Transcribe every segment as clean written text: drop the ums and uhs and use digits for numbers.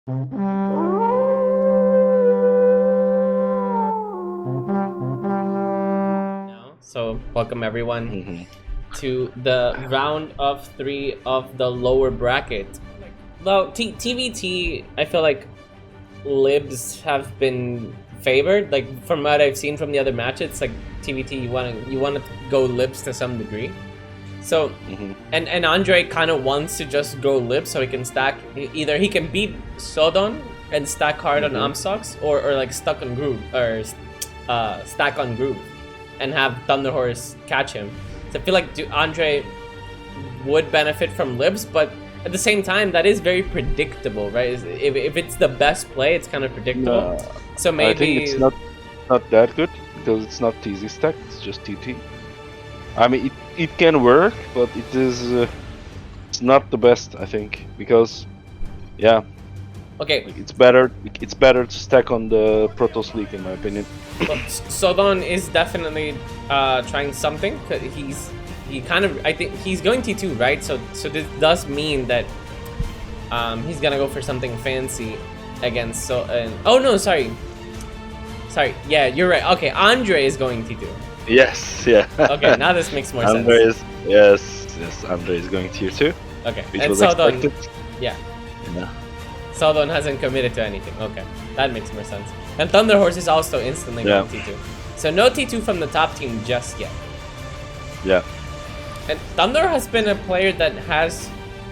So welcome everyone to the round of 3 of the lower bracket. Well, TVT, I feel like libs have been favored. Like from what I've seen from the other matches, like TVT, you want to go libs to some degree. So and Andrei kind of wants to just go libs so he can stack. Either he can beat Sodon and stack hard on Imsux, or like stuck on groove or stack on groove and have Thunderhorse catch him. So I feel like Andrei would benefit from libs, but at the same time, that is very predictable, right? If it's the best play, it's kind of predictable. So maybe I think it's not that good because it's not TZ stack. It's just TT. I mean, it can work, but it is it's not the best, I think, because okay, it's better to stack on the Protoss League, in my opinion. Well, Sodon is definitely trying something. I think he's going T2, right? So this does mean that he's gonna go for something fancy against oh no, sorry, yeah, you're right. Okay, Andrei is going T2. Yes, yeah. Okay, now this makes more Andrei sense. Yes, Andrei is going Tier 2. Okay, which and was Sodon, expected. yeah. Yeah. Sodon hasn't committed to anything. Okay, that makes more sense. And Thunderhorse is also instantly going T2. So no T2 from the top team just yet. Yeah. And Thunder has been a player that has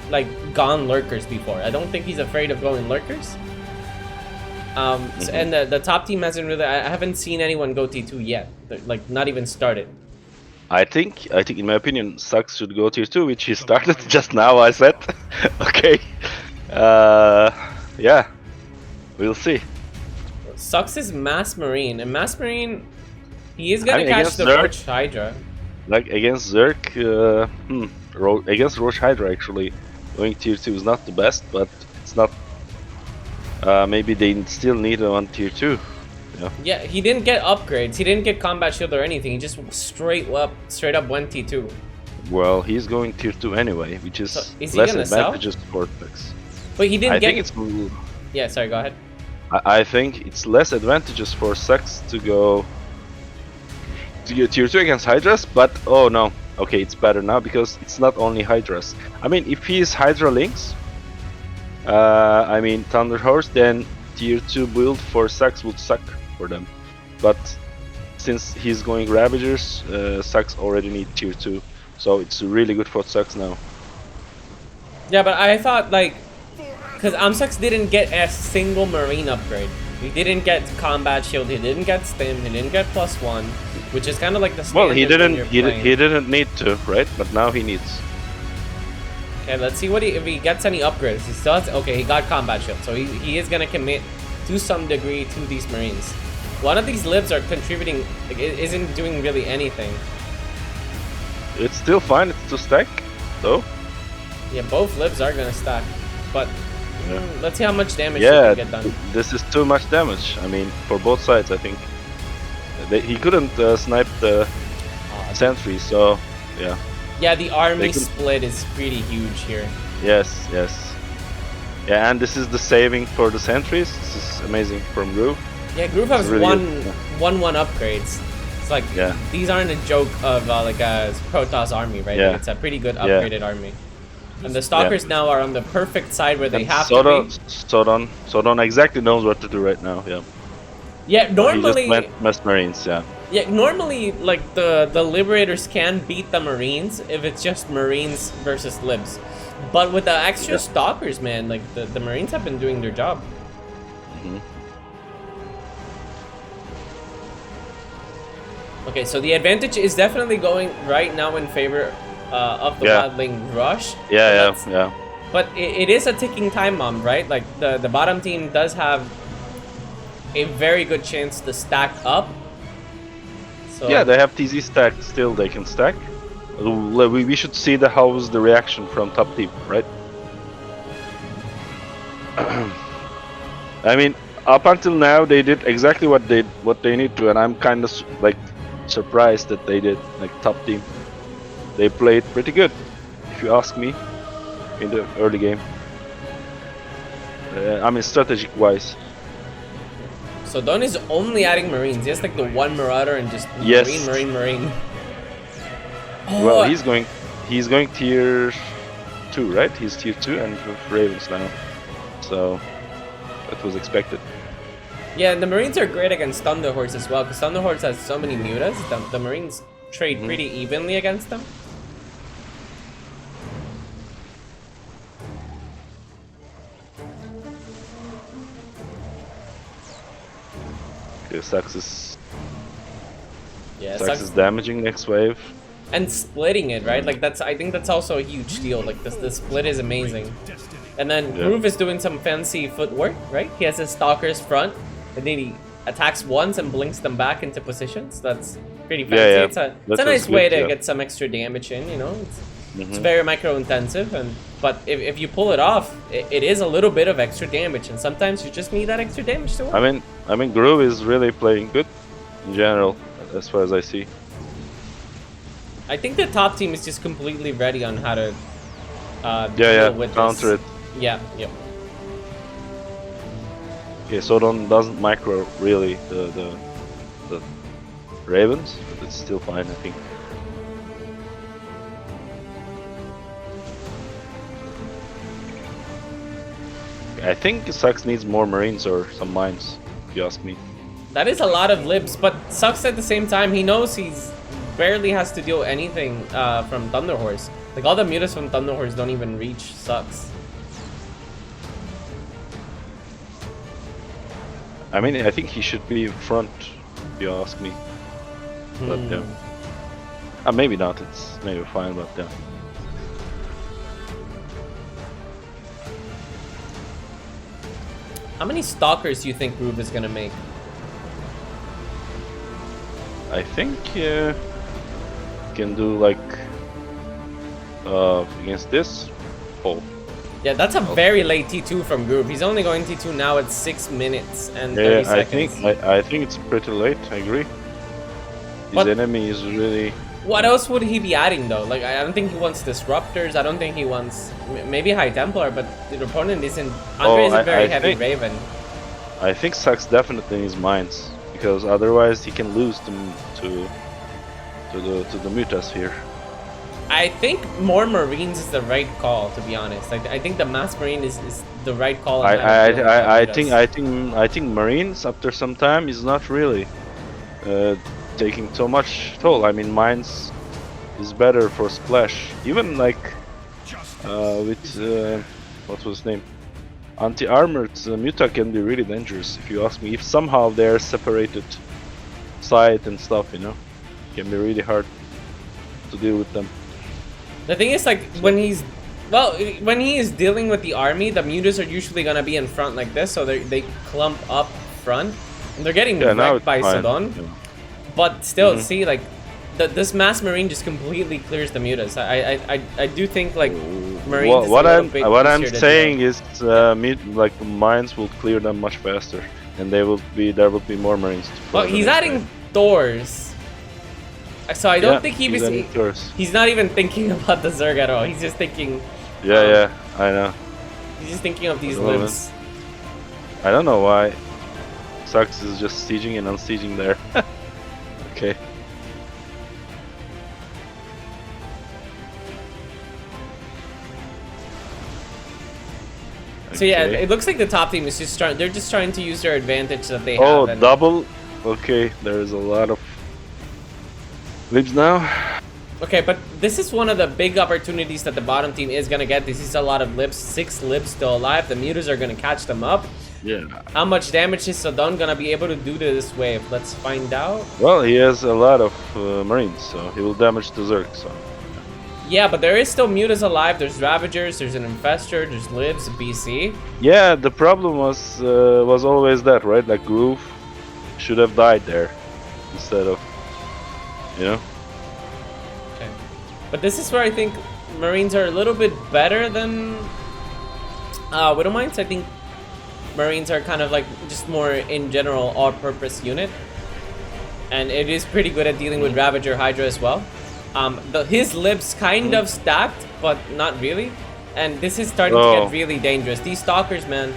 like gone lurkers before. I don't think he's afraid of going lurkers. So, and the top team hasn't really. I haven't seen anyone go T2 yet. Like not even started. I think in my opinion, Sux should go Tier 2, which he started just now. I said, okay. Yeah, we'll see. Sux is Mass Marine, and Mass Marine, he is gonna catch the Roach Hydra. Like against Zerg, against Roach Hydra actually, going Tier 2 is not the best, but it's not. Maybe they still need one Tier 2. Yeah, he didn't get upgrades. He didn't get combat shield or anything. He just straight up went T2. Well, he's going Tier 2 anyway, which is less advantageous for Sux. But he didn't get. Yeah, sorry. Go ahead. I think it's less advantageous for Sux to go Tier 2 against Hydras, but oh no, okay, it's better now because it's not only Hydras. I mean, if he is Hydra Lynx, I mean Thunderhorse, then Tier 2 build for Sux would suck for them. But since he's going Ravagers, Sux already need Tier 2, so it's really good for Sux now. Yeah, but I thought like, because Imsux didn't get a single Marine upgrade. He didn't get combat shield. He didn't get stim. He didn't get +1, which is kind of like the standard. Well, he didn't need to, right? But now he needs. Okay, let's see if he gets any upgrades. He still has, okay, he got combat shield, so he is gonna commit to some degree to these Marines. One of these libs are contributing, like, it isn't doing really anything. It's still fine. It's to stack, though. Yeah, both libs are gonna stack, but let's see how much damage he can get done. This is too much damage. I mean, for both sides, I think. He couldn't snipe the sentry, so yeah. Yeah, the army split is pretty huge here. Yes. Yeah, and this is the saving for the sentries. This is amazing from Groove. Yeah, Groove has really 1-1 upgrades. It's like, these aren't a joke of like a Protoss army, right? Yeah. Like, it's a pretty good upgraded army. And the Stalkers now are on the perfect side where they have to be. Sodon exactly knows what to do right now, Yeah, normally... He just went Mass Marines, Yeah, normally, like, the Liberators can beat the Marines if it's just Marines versus Libs. But with the extra Stalkers, man, like, the Marines have been doing their job. Okay, so the advantage is definitely going right now in favor of the Wildling rush. Yeah. But it is a ticking time bomb, right? Like, the bottom team does have a very good chance to stack up. So yeah, they have TZ stack still. They can stack. We should see how's the reaction from top team, right? I mean, up until now they did exactly what they need to, and I'm kind of like surprised that they did. Like top team, they played pretty good, if you ask me, in the early game. I mean, strategic-wise. Sodon is only adding Marines. He has like the one Marauder and just Yes. Marine. Oh, Well, he's going tier 2, right? He's tier 2 and with Ravens now, so that was expected. yeah, and the Marines are great against Thunderhorse as well, because Thunderhorse has so many mutas. The Marines trade pretty evenly against them. Okay, Sux is Yeah, Sux is damaging next wave. and splitting it, right? Like I think that's also a huge deal. Like the split is amazing. And then Groove is doing some fancy footwork, right? He has his Stalkers front, and then he attacks once and blinks them back into positions. That's pretty fancy. It's a nice way to get some extra damage in, you know? It's very micro intensive, but if you pull it off, it is a little bit of extra damage, and sometimes you just need that extra damage to win. I mean, Groove is really playing good in general, as far as I see. I think the top team is just completely ready on how to deal with counter this. it. Yeah. Okay, Sodon doesn't micro really the Ravens, but it's still fine, I think. I think Sux needs more Marines or some mines, if you ask me. That is a lot of libs, but Sucks at the same time. He knows he's barely has to deal anything from Thunderhorse. Like all the mutas from Thunderhorse don't even reach Sucks. I mean, I think he should be in front, if you ask me. But yeah. Maybe not, it's maybe fine, but yeah. How many Stalkers do you think Groove is gonna make? I think can do like against this. Oh. Yeah, that's a very late T2 from Groove. He's only going T2 now at 6 minutes and 30 seconds. I think it's pretty late. I agree. His enemy is really. What else would he be adding though? Like I don't think he wants Disruptors. I don't think he wants maybe High Templar, but the opponent isn't. Andrei is a very heavy Raven. I think Sux definitely needs mines because otherwise he can lose them to the mutas here. I think more Marines is the right call, to be honest. I think the Mass Marine is the right call. I think Marines after some time is not really taking so much toll. I mean, mines is better for splash. Even like with what was his name? Anti-armored Muta can be really dangerous if you ask me. If somehow they're separated side and stuff, you know, it can be really hard to deal with them. The thing is, like, when he is dealing with the army, the mutas are usually gonna be in front like this, so they clump up front, and they're getting wrecked by Sodon. Yeah. But still, see, like, this Mass Marine just completely clears the mutas. I do think like Marines. What I'm saying is, like mines will clear them much faster, and there will be more Marines. Well, he's adding doors. So I don't think he's not even thinking about the Zerg at all. He's just thinking. Yeah, I know. He's just thinking of these limbs. I don't know why. Sux is just sieging and unsieging there. Okay. So yeah, it looks like the top team is just trying. They're just trying to use their advantage that they have. Oh, double. Okay, there's a lot of libs now. Okay, but this is one of the big opportunities that the bottom team is gonna get. This is a lot of libs. 6 libs still alive. The mutas are gonna catch them up. Yeah. How much damage is Sodon gonna be able to do to this wave? Let's find out. Well, he has a lot of Marines, so he will damage the Zerg. So. Yeah, but there is still mutas alive. There's Ravagers, there's an Infestor, there's Libs, BC. Yeah, the problem was always that, right? Like Groove should have died there instead of, you know. Okay, but this is where I think Marines are a little bit better than Widowmines. I think Marines are kind of like just more in general all-purpose unit, and it is pretty good at dealing with Ravager Hydra as well. His libs kind of stacked, but not really. And this is starting to get really dangerous. These Stalkers, man,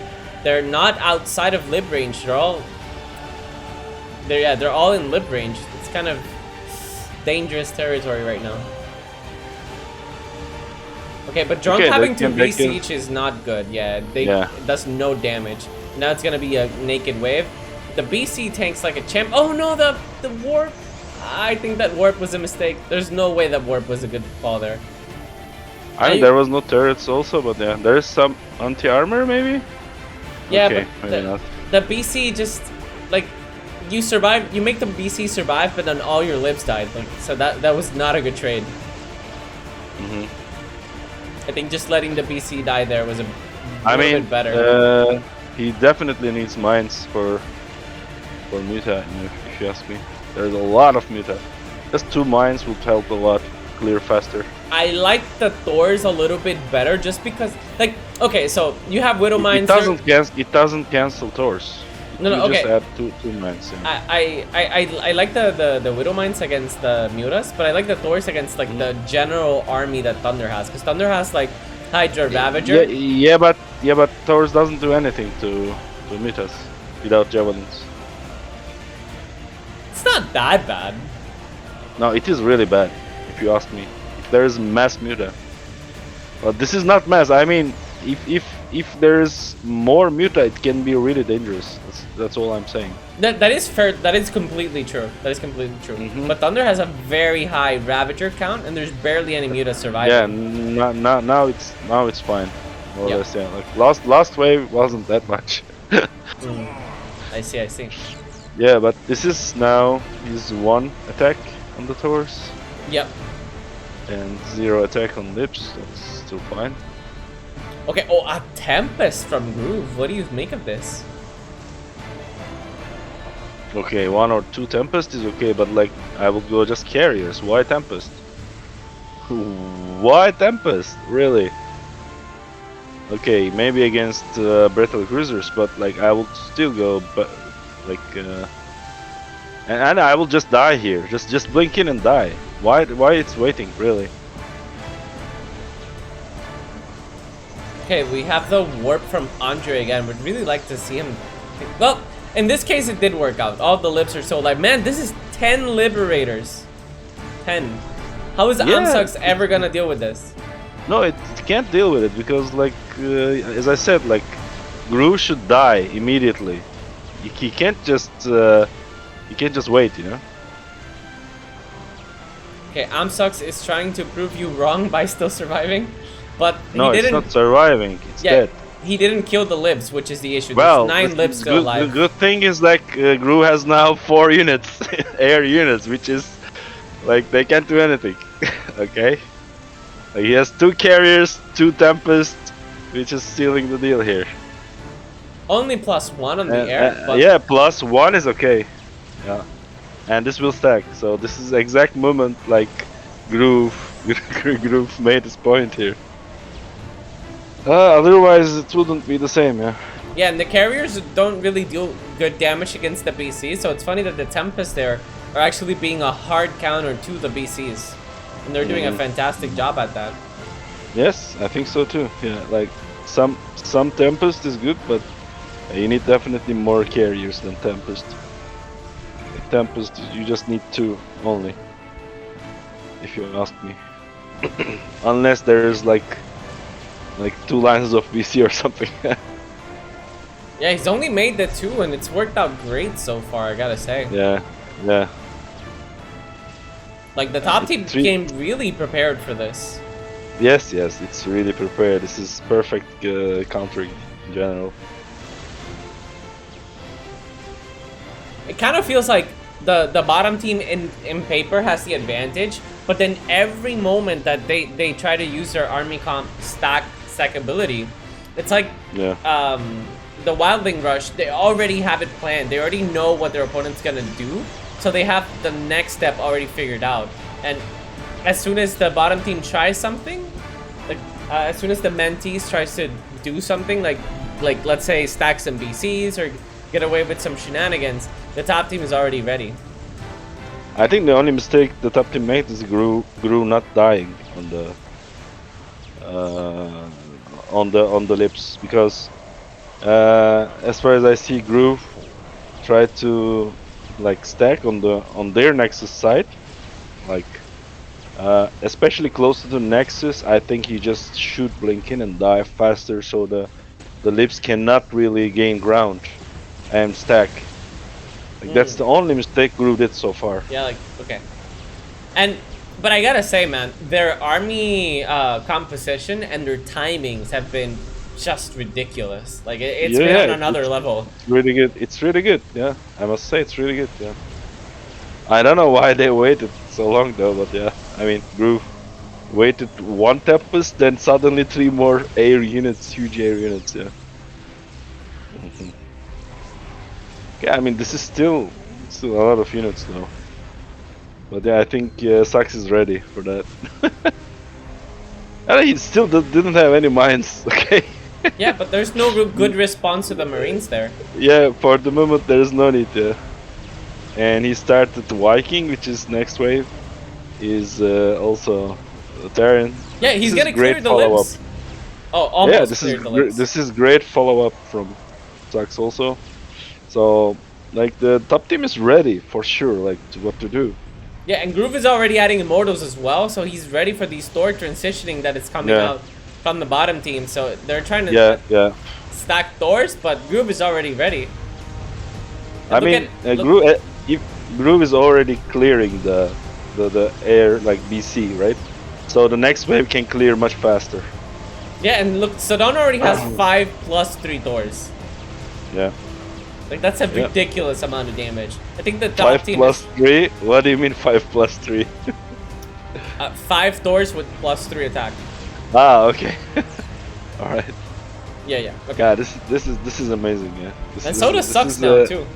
they're not outside of lib range. They're all in lib range. It's kind of dangerous territory right now. Okay, but Drunk having to re-siege is not good. Yeah, it does no damage. Now it's gonna be a naked wave. The BC tanks like a champ. Oh no, the warp. I think that warp was a mistake. There's no way that warp was a good call there. I mean, there was no turrets also, but yeah, there is some anti-armor maybe? Yeah, okay, but maybe not. The BC just, like, you survive, you make the BC survive, but then all your libs died. Like, so that was not a good trade. I think just letting the BC die there was a little bit better. He definitely needs mines for Muta, if you ask me. There's a lot of Muta. Just 2 mines would help a lot, clear faster. I like the Thors a little bit better just because, like, okay, so you have Widow mines. It doesn't cancel Thors. No, okay. Just add two mines. Yeah. I like the Widow mines against the Mutas, but I like the Thors against like the general army that Thunder has, because Thunder has like Hydra Ravager. Yeah, but Thors doesn't do anything to Mutas without javelins. It's not that bad. No, it is really bad, if you ask me. There is mass Muta, but this is not mass. I mean, if there's more Muta, it can be really dangerous. That's all I'm saying. That is fair. That is completely true. That is completely true. But Thunder has a very high Ravager count, and there's barely any Muta surviving. Yeah, now it's fine. More or less, yeah. Like last wave wasn't that much. I see. Yeah, but this is now his 1 attack on the Thors. Yep. And 0 attack on lips. That's still fine. Okay. Oh, a Tempest from Groove. What do you make of this? Okay, 1 or 2 Tempest is okay, but like I will go just carriers. Why Tempest? Why Tempest? Really? Okay, maybe against brittle cruisers, but like I will still go, but like and I will just die here. Just blink in and die. Why it's waiting, really? Okay, we have the warp from Andrei again. Would really like to see him. Well, in this case, it did work out. All the libs are so like, man, this is 10 liberators. 10. How is Imsux ever gonna deal with this? No, it can't deal with it because, like, as I said, like, Gru should die immediately. He can't just wait, you know. Okay, Imsux is trying to prove you wrong by still surviving, but no, he didn't. It's not surviving. It's dead. He didn't kill the libs, which is the issue. Well, there's 9 libs still alive. The good thing is like Gru has now 4 units, air units, which is like they can't do anything. Okay, like, he has 2 carriers, 2 Tempest, which is sealing the deal here. Only +1 on the air. But yeah, +1 is okay. Yeah, and this will stack. So this is exact moment like Groove made his point here. Otherwise it wouldn't be the same, yeah. Yeah, and the carriers don't really deal good damage against the BC, so it's funny that the Tempest there are actually being a hard counter to the BCs. And they're doing a fantastic job at that. Yes, I think so too. Yeah, like some Tempest is good, but you need definitely more carriers than Tempest. Tempest, you just need 2 only, if you ask me. Unless there's like 2 lines of BC or something. Yeah, he's only made the 2 and it's worked out great so far, I gotta say. Yeah. Like the top team came really prepared for this. Yes, it's really prepared. This is perfect countering in general. It kind of feels like the bottom team in paper has the advantage, but then every moment that they try to use their army comp stack ability, it's like the Wildling rush, they already have it planned. They already know what their opponent's gonna do, so they have the next step already figured out. And as soon as the bottom team tries something, like as soon as the Mentees tries to do something, like let's say stack some BCs or get away with some shenanigans, the top team is already ready. I think the only mistake the top team made is Gru not dying on the lips, because As far as I see, Groove tried to like stack on their Nexus side, like especially closer to Nexus. I think he just shoot blink in and dive faster, so the Lips cannot really gain ground and stack. Like that's the only mistake Groove did so far. Yeah, like okay, but I gotta say, man, their army composition and their timings have been just ridiculous. Like it's been on another level. It's really good. It's really good. Yeah, I must say it's really good. Yeah. I don't know why they waited so long though, but yeah. I mean, Groove waited one Tempest, then suddenly 3 more air units, huge air units. Yeah. Yeah, I mean this is still a lot of units though. But yeah, I think Sux is ready for that. And he still didn't have any mines. Okay. Yeah, but there's no good response to the Marines there. Yeah, for the moment there's no need. Yeah. And he started Viking, which is next wave. Is also Terran. Yeah, he's gonna clear the Lips. Oh, almost yeah, this is great follow up from Sux also. So like the top team is ready for sure, like to what to do. Yeah, and Groove is already adding Immortals as well, so he's ready for the store transitioning that is coming out from the bottom team. So they're trying to stack Thors, but Groove is already ready. I mean, Groove is already clearing the air like BC, right? So the next wave can clear much faster. Yeah, and look, Sodon already has 5+3 Thors. Yeah. Like that's a ridiculous amount of damage. I think the top 5 team plus 3? What do you mean 5 plus 3? 5 Thors with +3 attack. Ah, okay. All right. Yeah. Okay. God, this is amazing. Yeah. And Soda sucks now too.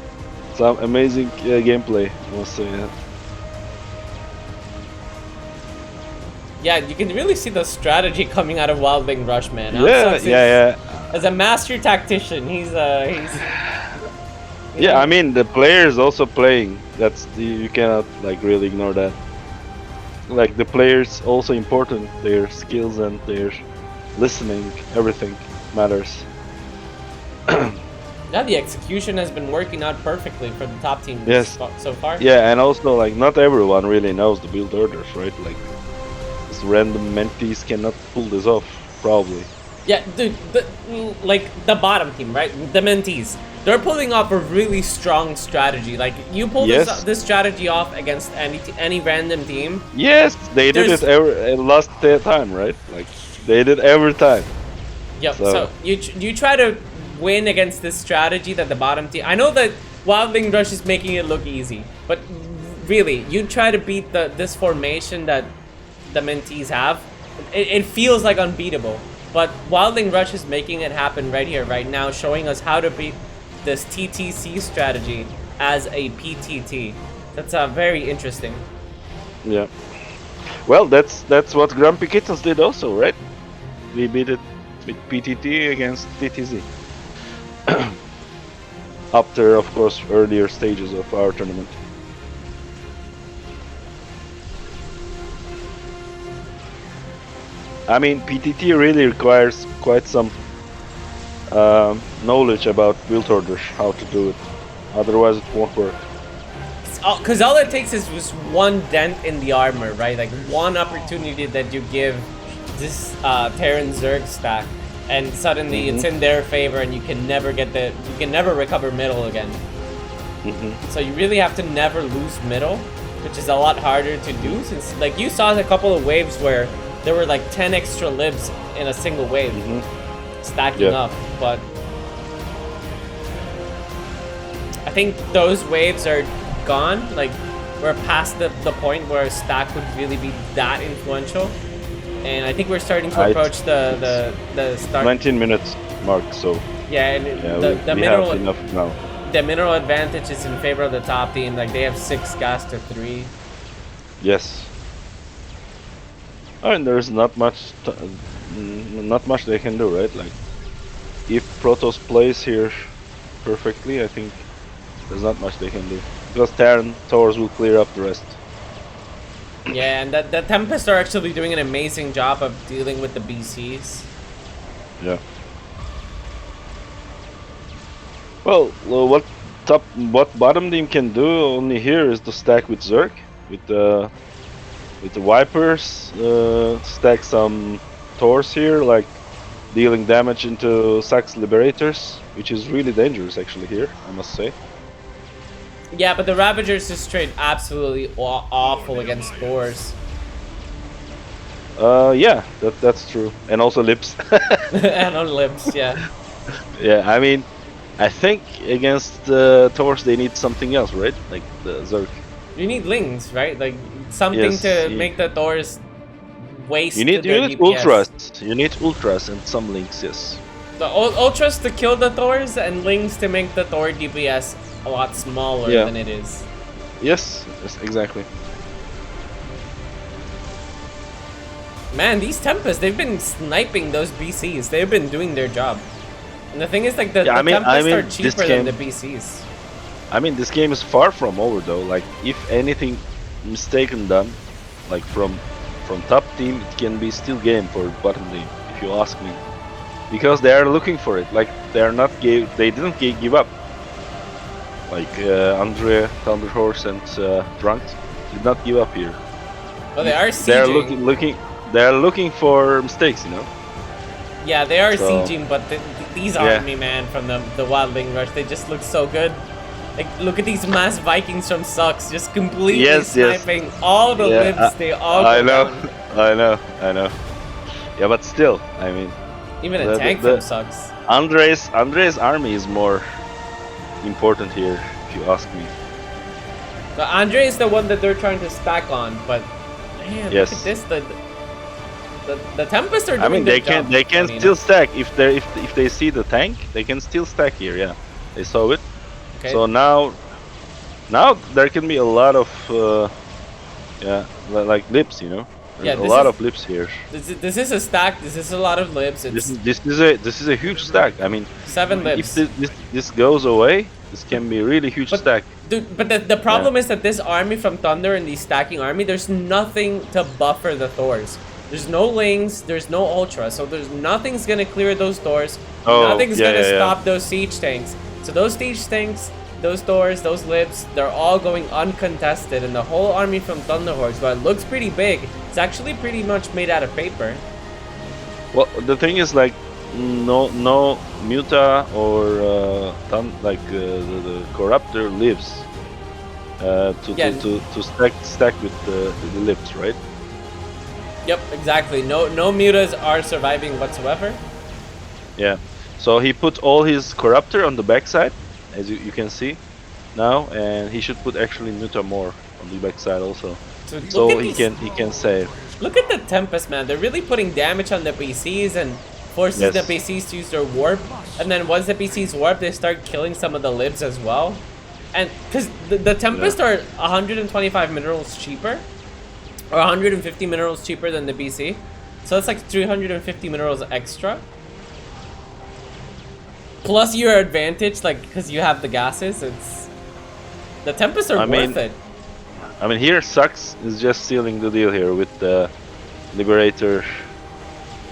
Some amazing gameplay, I must say. Yeah. Yeah, you can really see the strategy coming out of Wildling Rush, man. Yeah. As a master tactician, he's yeah, I mean the player is also playing. You cannot like really ignore that. Like the players also important. Their skills and their listening, everything matters. Yeah, the execution has been working out perfectly for the top team so far. Yeah, and also like not everyone really knows the build orders, right? Like this random Mentees cannot pull this off, probably. Yeah, dude, like the bottom team, right? The Mentees. They're pulling off a really strong strategy. Like you pull this strategy off against any random team. Yes, they did it last time, right? Like they did every time. Yep. So you try to win against this strategy that the bottom team. I know that Wildling Rush is making it look easy, but really, you try to beat this formation that the Mentees have. It feels like unbeatable. But Wildling Rush is making it happen right here, right now, showing us how to beat this TTC strategy as a PTT. That's very interesting. Yeah. Well, that's what Grumpy Kittens did also, right? We beat it with PTT against TTZ. After, of course, earlier stages of our tournament. I mean, PTT really requires quite some knowledge about build orders, how to do it. Otherwise, it won't work. Because all it takes is just one dent in the armor, right? Like one opportunity that you give this Terran Zerg stack, and suddenly it's in their favor, and you can never recover middle again. So you really have to never lose middle, which is a lot harder to do. Since like you saw a couple of waves where there were like 10 extra libs in a single wave, stacking up. But I think those waves are gone. Like we're past the point where a stack would really be that influential, and I think we're starting to approach the start 19 minutes mark. So yeah, and the we mineral have enough now. The mineral advantage is in favor of the top team. Like they have 6 gas to 3. Yes. And there's not much they can do, right? Like if Protoss plays here perfectly, I think there's not much they can do. Because Terran Towers will clear up the rest. Yeah, and the Tempest are actually doing an amazing job of dealing with the BCs. Yeah. Well, what bottom team can do only here is to stack with Zerg, with the Vipers, stack some Thors here, like dealing damage into Sax Liberators, which is really dangerous actually here, I must say. Yeah, but the Ravagers just straight absolutely awful against Thors. Yeah, that's true, and also Lips. And on Lips, yeah. Yeah, I mean, I think against Thors they need something else, right? Like the Zerg. You need Lings, right? Like something to make the Thors waste. You need DPS. Ultras. You need Ultras and some Links, yes. The Ultras to kill the Thors and Lings to make the Thor DPS a lot smaller than it is. Yes, exactly. Man, these Tempests, they've been sniping those BCs. They've been doing their job. And the thing is, like, the Tempests are cheaper than the BCs. I mean, this game is far from over, though. Like, if anything mistaken done, like from top team, it can be still game for bottom team, if you ask me. Because they are looking for it. Like, they didn't give up. Like, Andrei, Thunderhorse, and DrunkTxT did not give up here. Oh, they are sieging. They're looking for mistakes, you know? Yeah, they are sieging, but these army, man, from the Wildling rush, they just look so good. Like, look at these mass Vikings from Sux, just completely sniping all the libs. They all I know. Yeah, but still, I mean, even a tank from Sux. Andrei's army is more important here, if you ask me. So Andrei is the one that they're trying to stack on, but man, look at this. The Tempests are doing their job. They can still stack if they see the tank. They can still stack here. Yeah, they saw it. Okay. So now there can be a lot of like lips, you know. There's a lot of lips here. This is a stack. This is a lot of lips. This is a huge stack. I mean, 7 lips. If this goes away, this can be a really huge stack. Dude, but the problem is that this army from Thunder and the stacking army, there's nothing to buffer the Thors. There's no Lings, there's no Ultra, so nothing's gonna clear those Thors. Nothing's gonna stop those siege tanks. So those siege tanks, those Thors, those Lips, they're all going uncontested, and the whole army from Thunderhorse, while it looks pretty big, it's actually pretty much made out of paper. Well, the thing is, like, no Muta or the Corruptor lives to stack with the Lips, right? Yep, exactly. No Mutas are surviving whatsoever. Yeah, so he put all his Corruptor on the backside, as you can see now, and he should put actually Muta more on the backside also, so he can save. Look at the Tempest, man. They're really putting damage on the BCs and forces the BCs to use their warp, and then once the BCs warp, they start killing some of the libs as well. And because the Tempest are 125 minerals cheaper, or 150 minerals cheaper than the BC, so it's like 350 minerals extra. Plus your advantage, like, because you have the gases, the Tempests are worth it. I mean, here Sux is just sealing the deal here with the Liberator.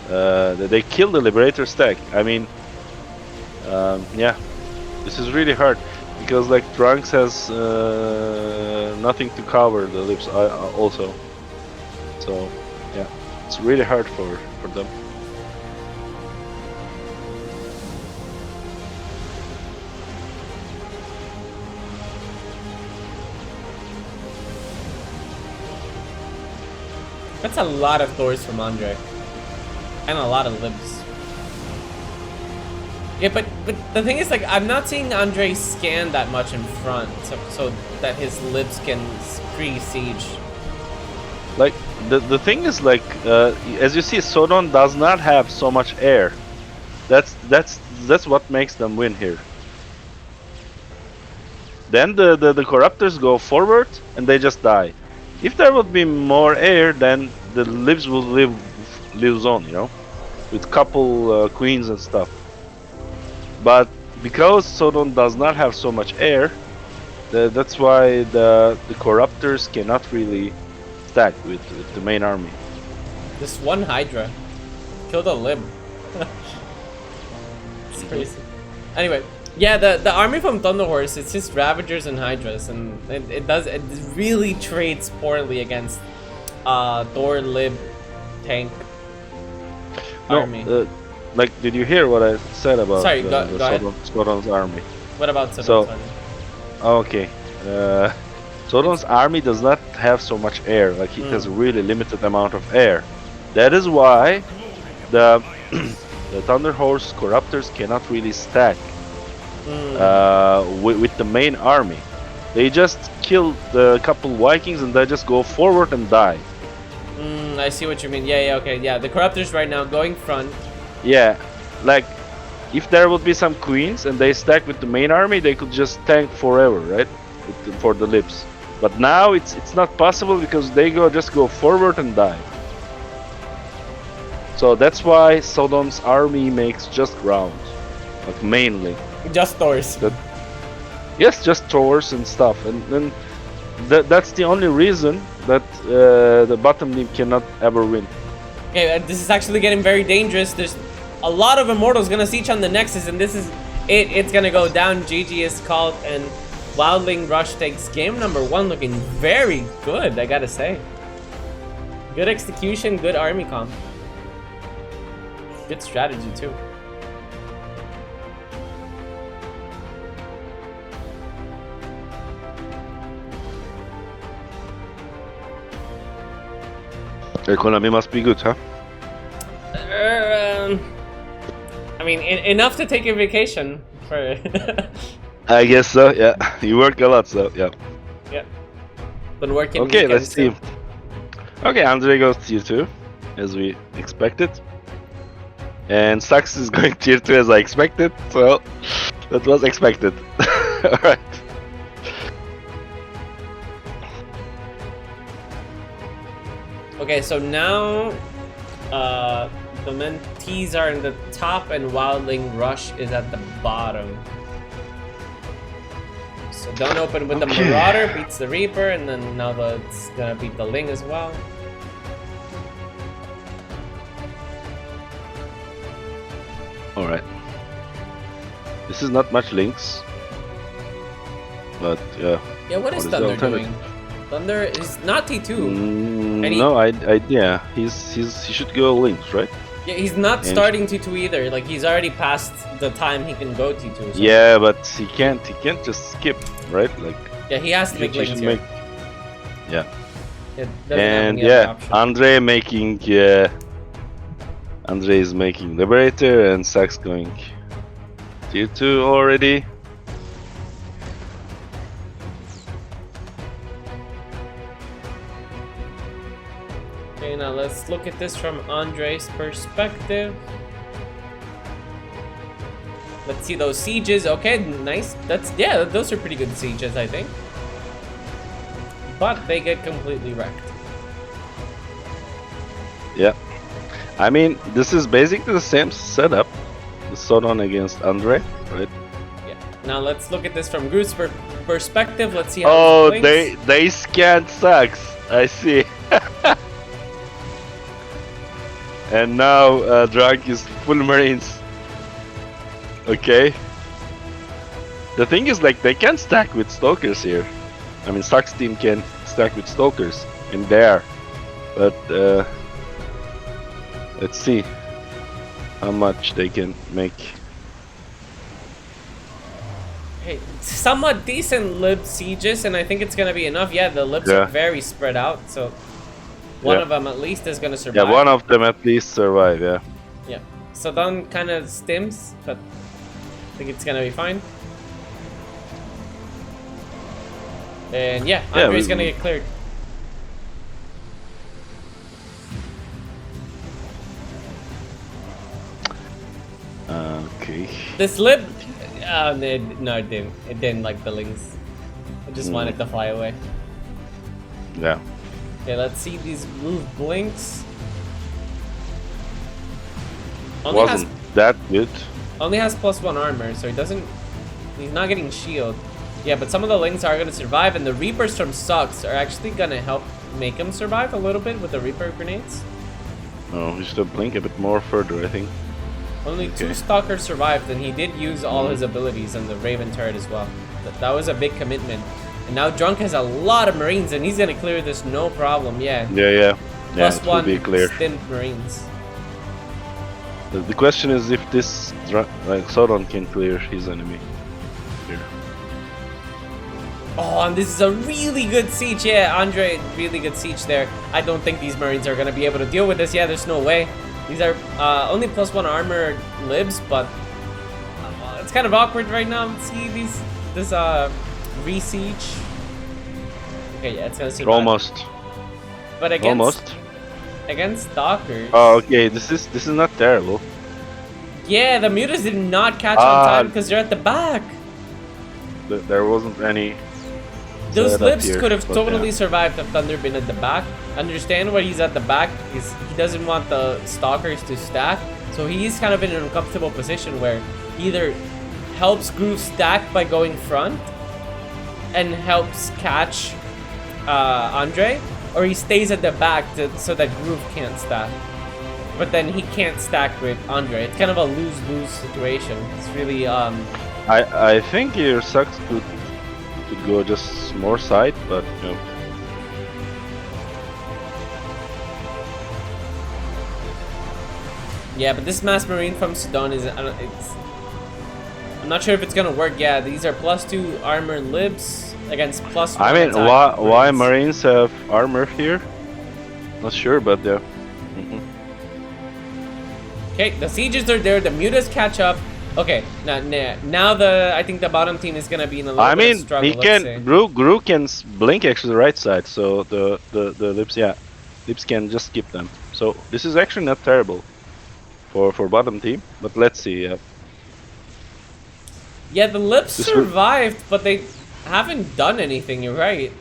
They kill the Liberator stack. I mean, yeah, this is really hard because like DrunkTxT has nothing to cover the lips also. So yeah, it's really hard for them. That's a lot of Thors from Andrei. And a lot of libs. Yeah, but the thing is, like, I'm not seeing Andrei scan that much in front, so that his libs can pre-siege. Like, the thing is, like, as you see, Sodon does not have so much air. That's what makes them win here. Then the Corruptors go forward and they just die. If there would be more air, then the libs will live on, you know, with couple queens and stuff. But because Sodon does not have so much air, that's why the Corruptors cannot really stack with the main army. This one Hydra killed a lib. It's crazy. Anyway, Yeah, the army from Thunderhorse, it's just Ravagers and Hydras, and it really trades poorly against Thor Lib tank army. Like, did you hear what I said about Sorry, go ahead. Sodon's army? What about Sodon's So, army? Okay. Sodon's army does not have so much air. Like, it has a really limited amount of air. That is why the the Thunderhorse Corruptors cannot really stack with the main army. They just kill the couple Vikings and they just go forward and die. I see what you mean. Yeah, okay, yeah. The Corruptors right now going front. Yeah, like if there would be some queens and they stack with the main army, they could just tank forever, right? For the lips. But now it's not possible because they just go forward and die. So that's why Sodon's army makes just rounds, like mainly. Just Thors. Yes, just Thors and stuff, and then that's the only reason that the bottom team cannot ever win. Okay, this is actually getting very dangerous. There's a lot of Immortals gonna siege on the Nexus, and this is it. It's gonna go down. GG is called, and Wildling Rush takes game number 1, looking very good, I gotta say. Good execution, good army comp. Good strategy too. Economy must be good, huh? I mean, enough to take a vacation for. I guess so. Yeah, you work a lot, so yeah. Yeah. Been working. Okay, let's see. Okay, Andrei goes tier 2, as we expected, and Sux is going tier 2 as I expected. So that was expected. All right. Okay, so now the Mentees are in the top and Wildling Rush is at the bottom. So don't open with the Marauder, beats the Reaper, and then now it's gonna beat the Ling as well. Alright. This is not much links. But yeah. Yeah, what is Thunder doing? Thunder is not T2. No, yeah, he should go links, right? Yeah, he's not starting T2 either. Like, he's already past the time he can go T2. So. Yeah, but he can't just skip, right? Like. Yeah, he has to make links here. Yeah. And yeah, Andrei is making Liberator and Sax going tier 2 already. Okay, now let's look at this from Andrei's perspective. Let's see those sieges. Okay, nice. Yeah, those are pretty good sieges, I think. But they get completely wrecked. Yeah. I mean, this is basically the same setup. The Sodon against Andrei, right? Yeah. Now let's look at this from Groot's perspective. Let's see how they scanned Sax. I see. And now Drunk is full Marines. Okay. The thing is, like, they can stack with Stalkers here. I mean, Sax team can stack with Stalkers in there. But let's see how much they can make. Hey, somewhat decent lib sieges, and I think it's gonna be enough. Yeah, the libs are very spread out, so one of them at least is gonna survive. Yeah, one of them at least survive. Yeah. Yeah. Sodon kind of stims, but I think it's gonna be fine. And yeah, Andrei's gonna get cleared. Okay. This lib, no, it didn't. It didn't like the Lings. I just wanted to fly away. Yeah. Okay, let's see these move blinks. Wasn't that good? Only has +1 armor, so he's not getting shield. Yeah, but some of the Lings are gonna survive, and the Reapers from Sux are actually gonna help make him survive a little bit with the Reaper grenades. Oh, he should have blinked a bit more further, I think. Only 2 Stalkers survived, and he did use all his abilities on the Raven turret as well. That was a big commitment. And now Drunk has a lot of Marines, and he's gonna clear this no problem. Yeah. Plus one be clear. stint Marines. The question is if this Sodon can clear his enemy here. Oh, and this is a really good siege. Yeah, Andrei, really good siege there. I don't think these Marines are gonna be able to deal with this. Yeah, there's no way. These are only +1 armor libs, but it's kind of awkward right now. See this re-siege. Okay, yeah, it's gonna seem almost. Bad. But against Stalkers. Oh, okay. This is not terrible. Yeah, the mutas did not catch on time because they're at the back. There wasn't any. Those libs could have totally survived if Thunder been at the back. Understand why he's at the back because he doesn't want the Stalkers to stack. So he's kind of in an uncomfortable position where he either helps Groove stack by going front and helps catch Andrei, or he stays at the back so that Groove can't stack. But then he can't stack with Andrei. It's kind of a lose-lose situation. It's really I think your Sux could go just more side, but you know. Yeah, but this Mass Marine from Sodon is I'm not sure if it's gonna work. Yeah, these are +2 armor libs against +1. I mean, why Marines have armor here? Not sure, but yeah. Okay, the sieges are there. The mutas catch up. Okay, now I think the bottom team is gonna be in a little bit of struggle. He can Gru can blink actually the right side, so the lips can just skip them. So this is actually not terrible for bottom team, but let's see. Yeah, the lips survived, but they haven't done anything. You're right.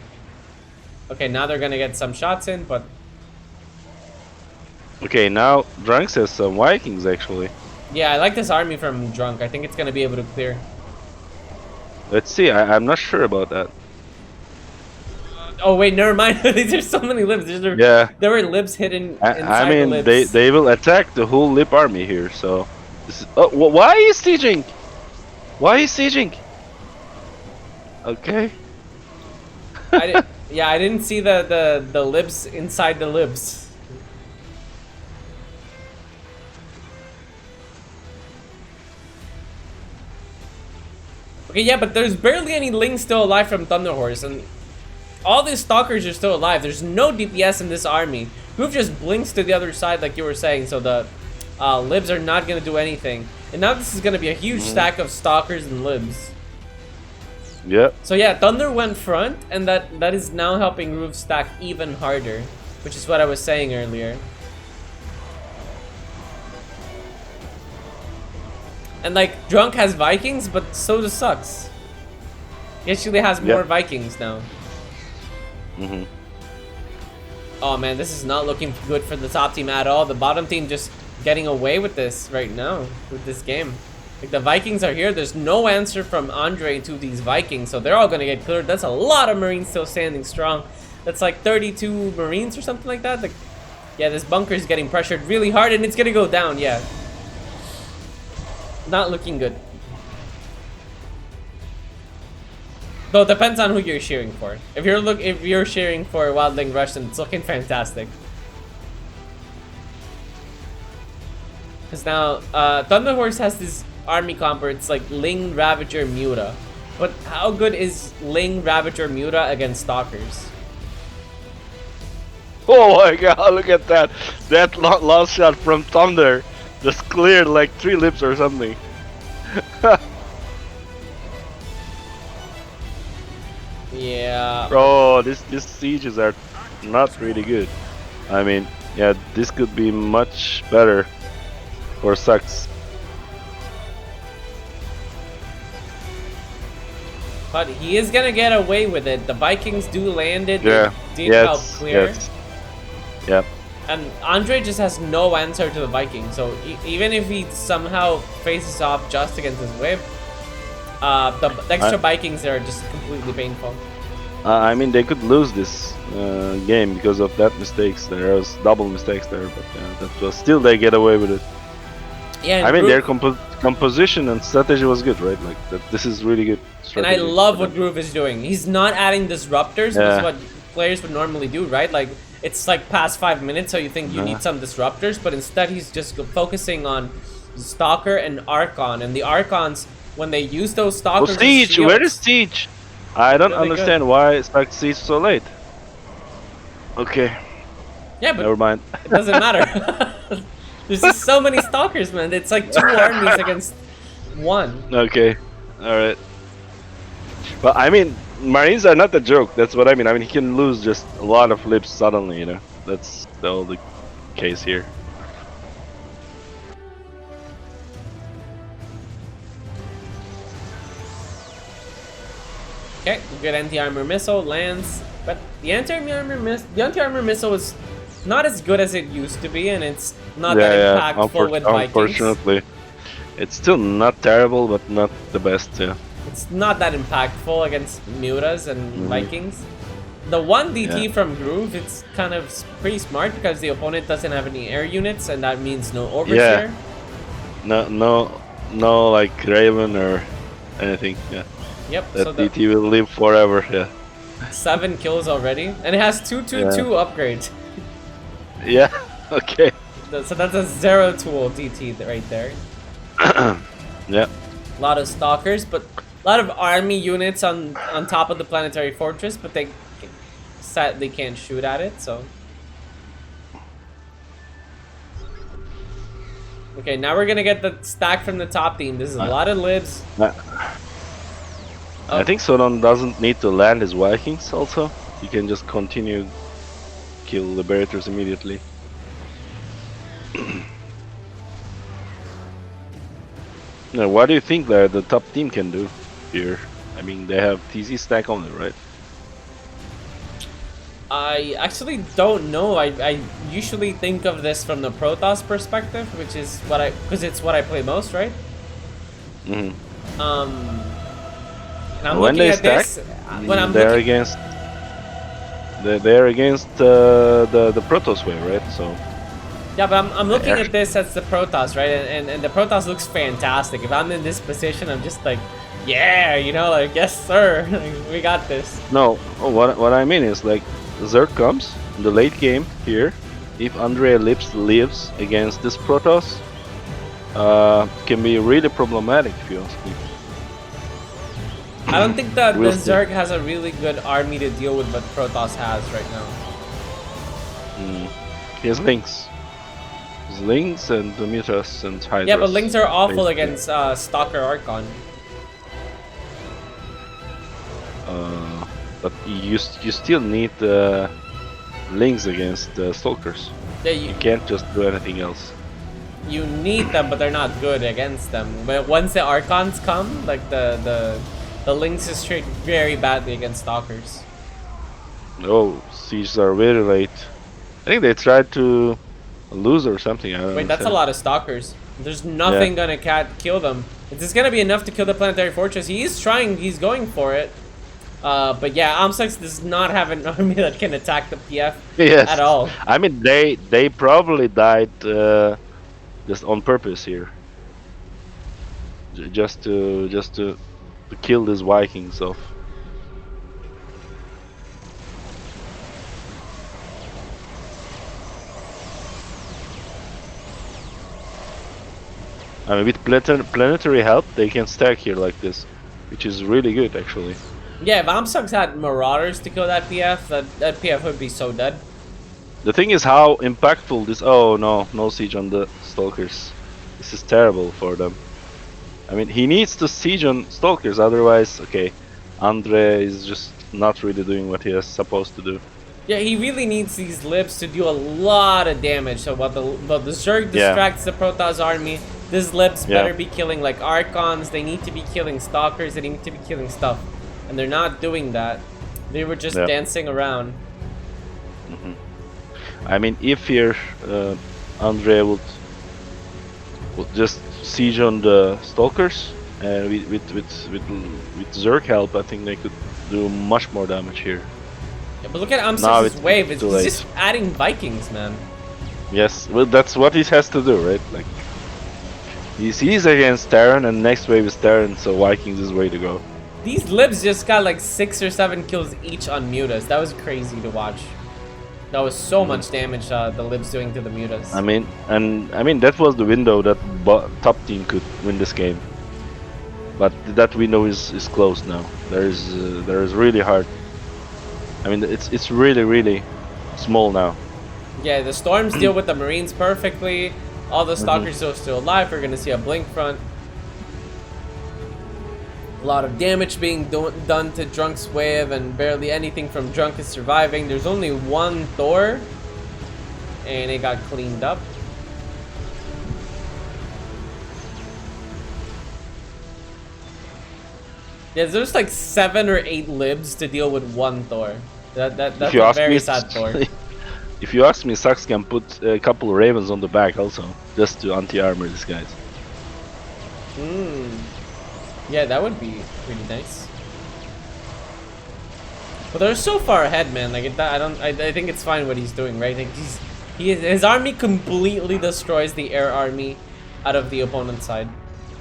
Okay, now they're gonna get some shots in, but okay, now Drunk has some Vikings actually. Yeah, I like this army from Drunk. I think it's gonna be able to clear. Let's see. I'm not sure about that. Oh wait, never mind. There's so many libs. There were libs hidden inside I mean, the libs. they will attack the whole lip army here. So, this is, why are you sieging? Why are you sieging? Okay. Yeah, I didn't see the libs inside the libs. Okay, yeah, but there's barely any Lings still alive from Thunderhorse, and all these Stalkers are still alive. There's no DPS in this army. Groove just blinks to the other side like you were saying, so the libs are not going to do anything. And now this is going to be a huge stack of Stalkers and libs. Yep. So yeah, Thunder went front, and that is now helping Groove stack even harder, which is what I was saying earlier. And like, Drunk has Vikings, but so does Sux. He actually has more Vikings now. Oh man, this is not looking good for the top team at all. The bottom team just getting away with this right now, with this game. Like, the Vikings are here. There's no answer from Andrei to these Vikings, so they're all gonna get cleared. That's a lot of Marines still standing strong. That's like 32 Marines or something like that. Like, yeah, this bunker is getting pressured really hard, and it's gonna go down. Yeah. Not looking good. Though it depends on who you're cheering for. If you're cheering for Wildling Rush, then it's looking fantastic. Because now Thunderhorse has this army comp where it's like Ling, Ravager, Muta. But how good is Ling, Ravager, Muta against Stalkers? Oh my god, look at that. That last shot from Thunder just cleared like 3 lips or something. Yeah. Bro, these sieges are not really good. I mean, yeah, this could be much better for Sux. But he is gonna get away with it. The Vikings do land it. Yeah. Did help clear. Yes. Yep. And Andrei just has no answer to the Vikings. So even if he somehow faces off just against his whip, the extra Vikings are just completely painful. I mean, they could lose this game because of that mistakes. There was double mistakes there, but that was still they get away with it. Yeah, I mean, Groove, their composition and strategy was good, right? Like this is really good strategy. and I love what Groove is doing. He's not adding disruptors, which is what players would normally do, right? Like, it's like past 5 minutes, so you think you need some disruptors, but instead he's just focusing on Stalker and Archon, and the Archons, when they use those Stalkers. Oh, Siege! Where is Siege? I don't understand why it's like Siege so late. Okay. Yeah, but never mind. It doesn't matter. There's just so many Stalkers, man. It's like 2 armies against 1. Okay, alright. But I mean, Marines are not a joke, that's what I mean. I mean, he can lose just a lot of lips suddenly, you know. That's the only case here. Okay, good anti-armor missile lands, but the anti-armor missile is not as good as it used to be, and it's not that impactful with Vikings. Unfortunately, it's still not terrible, but not the best. Yeah, it's not that impactful against Mutas and Vikings. The one DT from Groove, it's kind of pretty smart because the opponent doesn't have any air units, and that means no overseer. No, like Raven or anything. Yeah. Yep. That so DT will live forever. Yeah. 7 kills already, and it has 2/2/2 upgrade. Yeah. Okay. So that's a 0 tool DT right there. Yeah. A lot of Stalkers, but a lot of army units on top of the planetary fortress, but they can't shoot at it. So. Okay, now we're gonna get the stack from the top team. This is a lot of libs. I think Sodon doesn't need to land his Vikings also. He can just continue kill Liberators immediately. Now, what do you think that the top team can do here? I mean, they have TZ stack only, right? I actually don't know. I usually think of this from the Protoss perspective, which is because it's what I play most, right? And I'm looking at this when I'm they're against the Protoss way, right? So yeah, but I'm looking at this as the Protoss, right? And the Protoss looks fantastic. If I'm in this position, I'm just like, yeah, you know, like, yes sir, like, we got this. No, what I mean is, like, Zerg comes in the late game here. If Andrei lives against this Protoss, can be really problematic if you ask me. I don't think that the Zerg has a really good army to deal with what Protoss has right now. He has Lynx. His Lynx and the Mutas and Hydras. Yeah, but Lynx are awful against Stalker Archon. But you still need Lynx against Stalkers. Yeah, you can't just do anything else. You need them, but they're not good against them. But once the Archons come, like the Lynx is treated very badly against Stalkers. Oh, sieges are very late. I think they tried to lose or something. I don't Wait, that's a lot of Stalkers. There's nothing gonna kill them. Is this gonna be enough to kill the planetary fortress? He's trying, he's going for it. But yeah, Imsux does not have an army that can attack the PF at all. I mean, they probably died just on purpose here, just to kill these Vikings off. I mean, with planetary help, they can stack here like this, which is really good actually. Yeah, if Imsux had Marauders to kill that PF, that PF would be so dead. The thing is how impactful this... Oh no siege on the Stalkers. This is terrible for them. I mean, he needs to siege on Stalkers, otherwise, okay, Andrei is just not really doing what he is supposed to do. Yeah, he really needs these libs to do a lot of damage. So while the Zerg distracts the Protoss army, these libs better be killing like Archons, they need to be killing Stalkers, they need to be killing stuff. And they're not doing that. They were just dancing around. I mean, if here Andrei would just siege on the Stalkers, and with Zerg help, I think they could do much more damage here. Yeah, but look at Imsux's wave. It's just adding Vikings, man. Yes, well, that's what he has to do, right? Like, He's against Terran, and next wave is Terran, so Vikings is way to go. These libs just got like 6 or 7 kills each on Mutas. That was crazy to watch. That was so much damage the libs doing to the Mutas. I mean that was the window that top team could win this game. But that window is closed now. There is really hard. I mean it's really small now. Yeah, the Storms deal with the Marines perfectly. All the Stalkers are still alive. We're gonna see a blink front. A lot of damage being done to Drunk's wave, and barely anything from Drunk is surviving. There's only one Thor, and it got cleaned up. Yeah, there's like 7 or 8 libs to deal with one Thor. That's a very sad Thor. If you ask me, Sux can put a couple of Ravens on the back also, just to anti-armor these guys. Yeah, that would be pretty nice. But they're so far ahead, man. Like I think it's fine what he's doing, right? Like his army completely destroys the air army out of the opponent's side.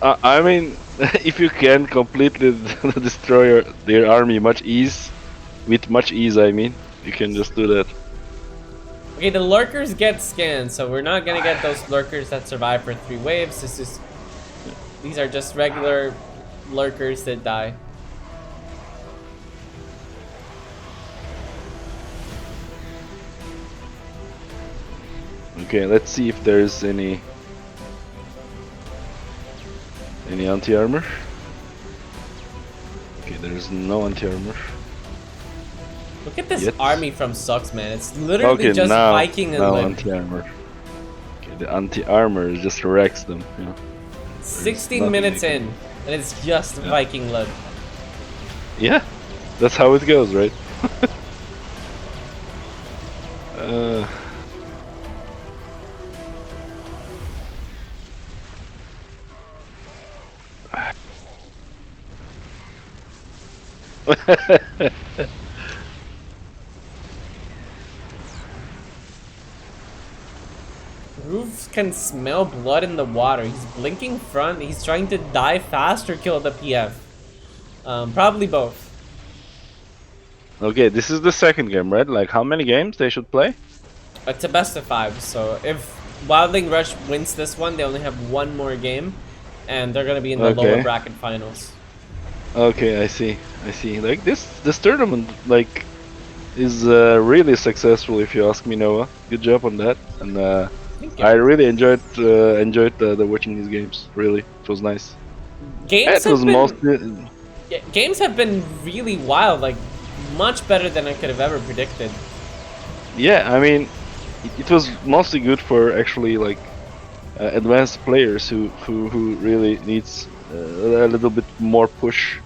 I mean, if you can completely destroy their army with much ease, I mean, you can just do that. Okay, the lurkers get scanned, so we're not gonna get those lurkers that survive for 3 waves. These are just regular lurkers that die. Okay, let's see if there's any anti-armor. Okay, there's no anti-armor. Look at this army from Sux, man. It's literally just Viking and now Lib. anti-armor. Okay, the anti-armor just wrecks them. Yeah. 16 minutes in, and it's just Viking Lib. Yeah, that's how it goes, right? Groove can smell blood in the water. He's blinking front. He's trying to die fast or kill the PF. Probably both. Okay, this is the second game, right? Like, how many games they should play? It's a best of 5. So if Wildling Rush wins this one, they only have 1 more game, and they're gonna be in the lower bracket finals. Okay, I see. Like this tournament, like, is really successful. If you ask me, Noah. Good job on that, and I really enjoyed watching these games. Really, it was nice. Games have been really wild, like much better than I could have ever predicted. Yeah, I mean, it was mostly good for actually like advanced players who really needs a little bit more push.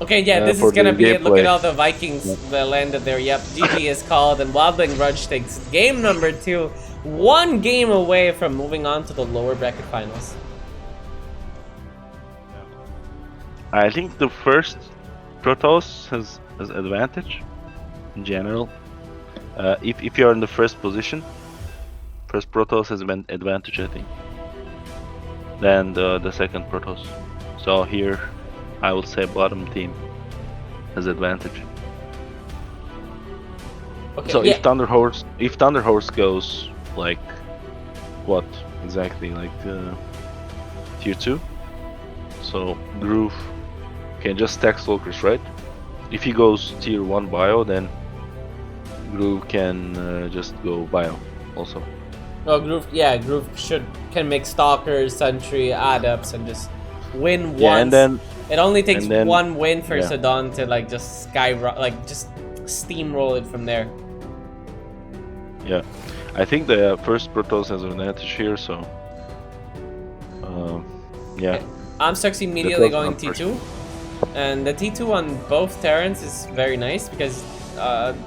Okay, yeah, this is gonna be it. Look at all the Vikings that landed there. Yep, GG is called, and Wildling Rush takes game number 2. 1 game away from moving on to the lower bracket finals. I think the first Protoss has advantage in general. If you're in the first position, first Protoss has an advantage, I think. Then the second Protoss. So here, I would say bottom team has advantage. Okay, so if Thunderhorse goes like what exactly, like tier 2, so Groove can just stack Stalkers, right? If he goes tier 1 bio, then Groove can just go bio also. Oh, Groove can make Stalkers, Sentry, Adepts, and just win once. And then it only takes 1 win for Sodon to like just just steamroll it from there. Yeah, I think the first Protoss has an advantage here, so yeah. Imsux immediately going T2, and the T2 on both Terrans is very nice because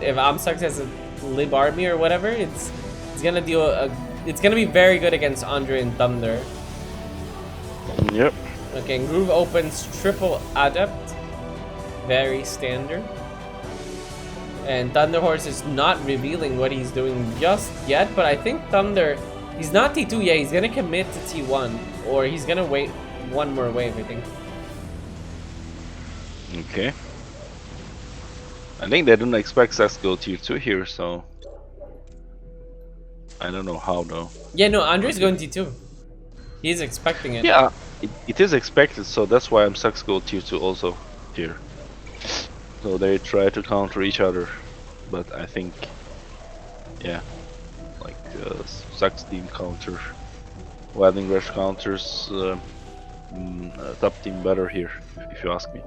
if Imsux has a lib army or whatever, it's gonna be very good against Andrei and Thunder. Yep. Okay, Groove opens triple Adept, very standard. And Thunderhorse is not revealing what he's doing just yet, but I think Thunder He's not T2 yet. He's gonna commit to T1, or he's gonna wait one more wave, I think. Okay. I think they didn't expect Sex to go tier 2 here, so I don't know how though. Yeah, no, Andrei's going T2. He's expecting it. Yeah, it is expected, so that's why I'm Sex go tier 2 also here. So they try to counter each other, but I think, yeah, like Sex team counter, Wildling Rush counters top team better here, if you ask me.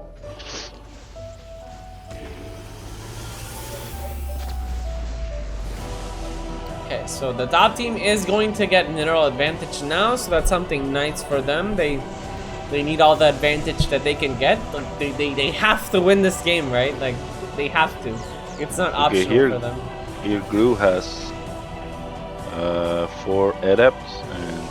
Okay, so the top team is going to get mineral advantage now, so that's something nice for them. They need all the advantage that they can get. Like they have to win this game, right? Like they have to. It's not optional here, for them. Here Gru has 4 adepts and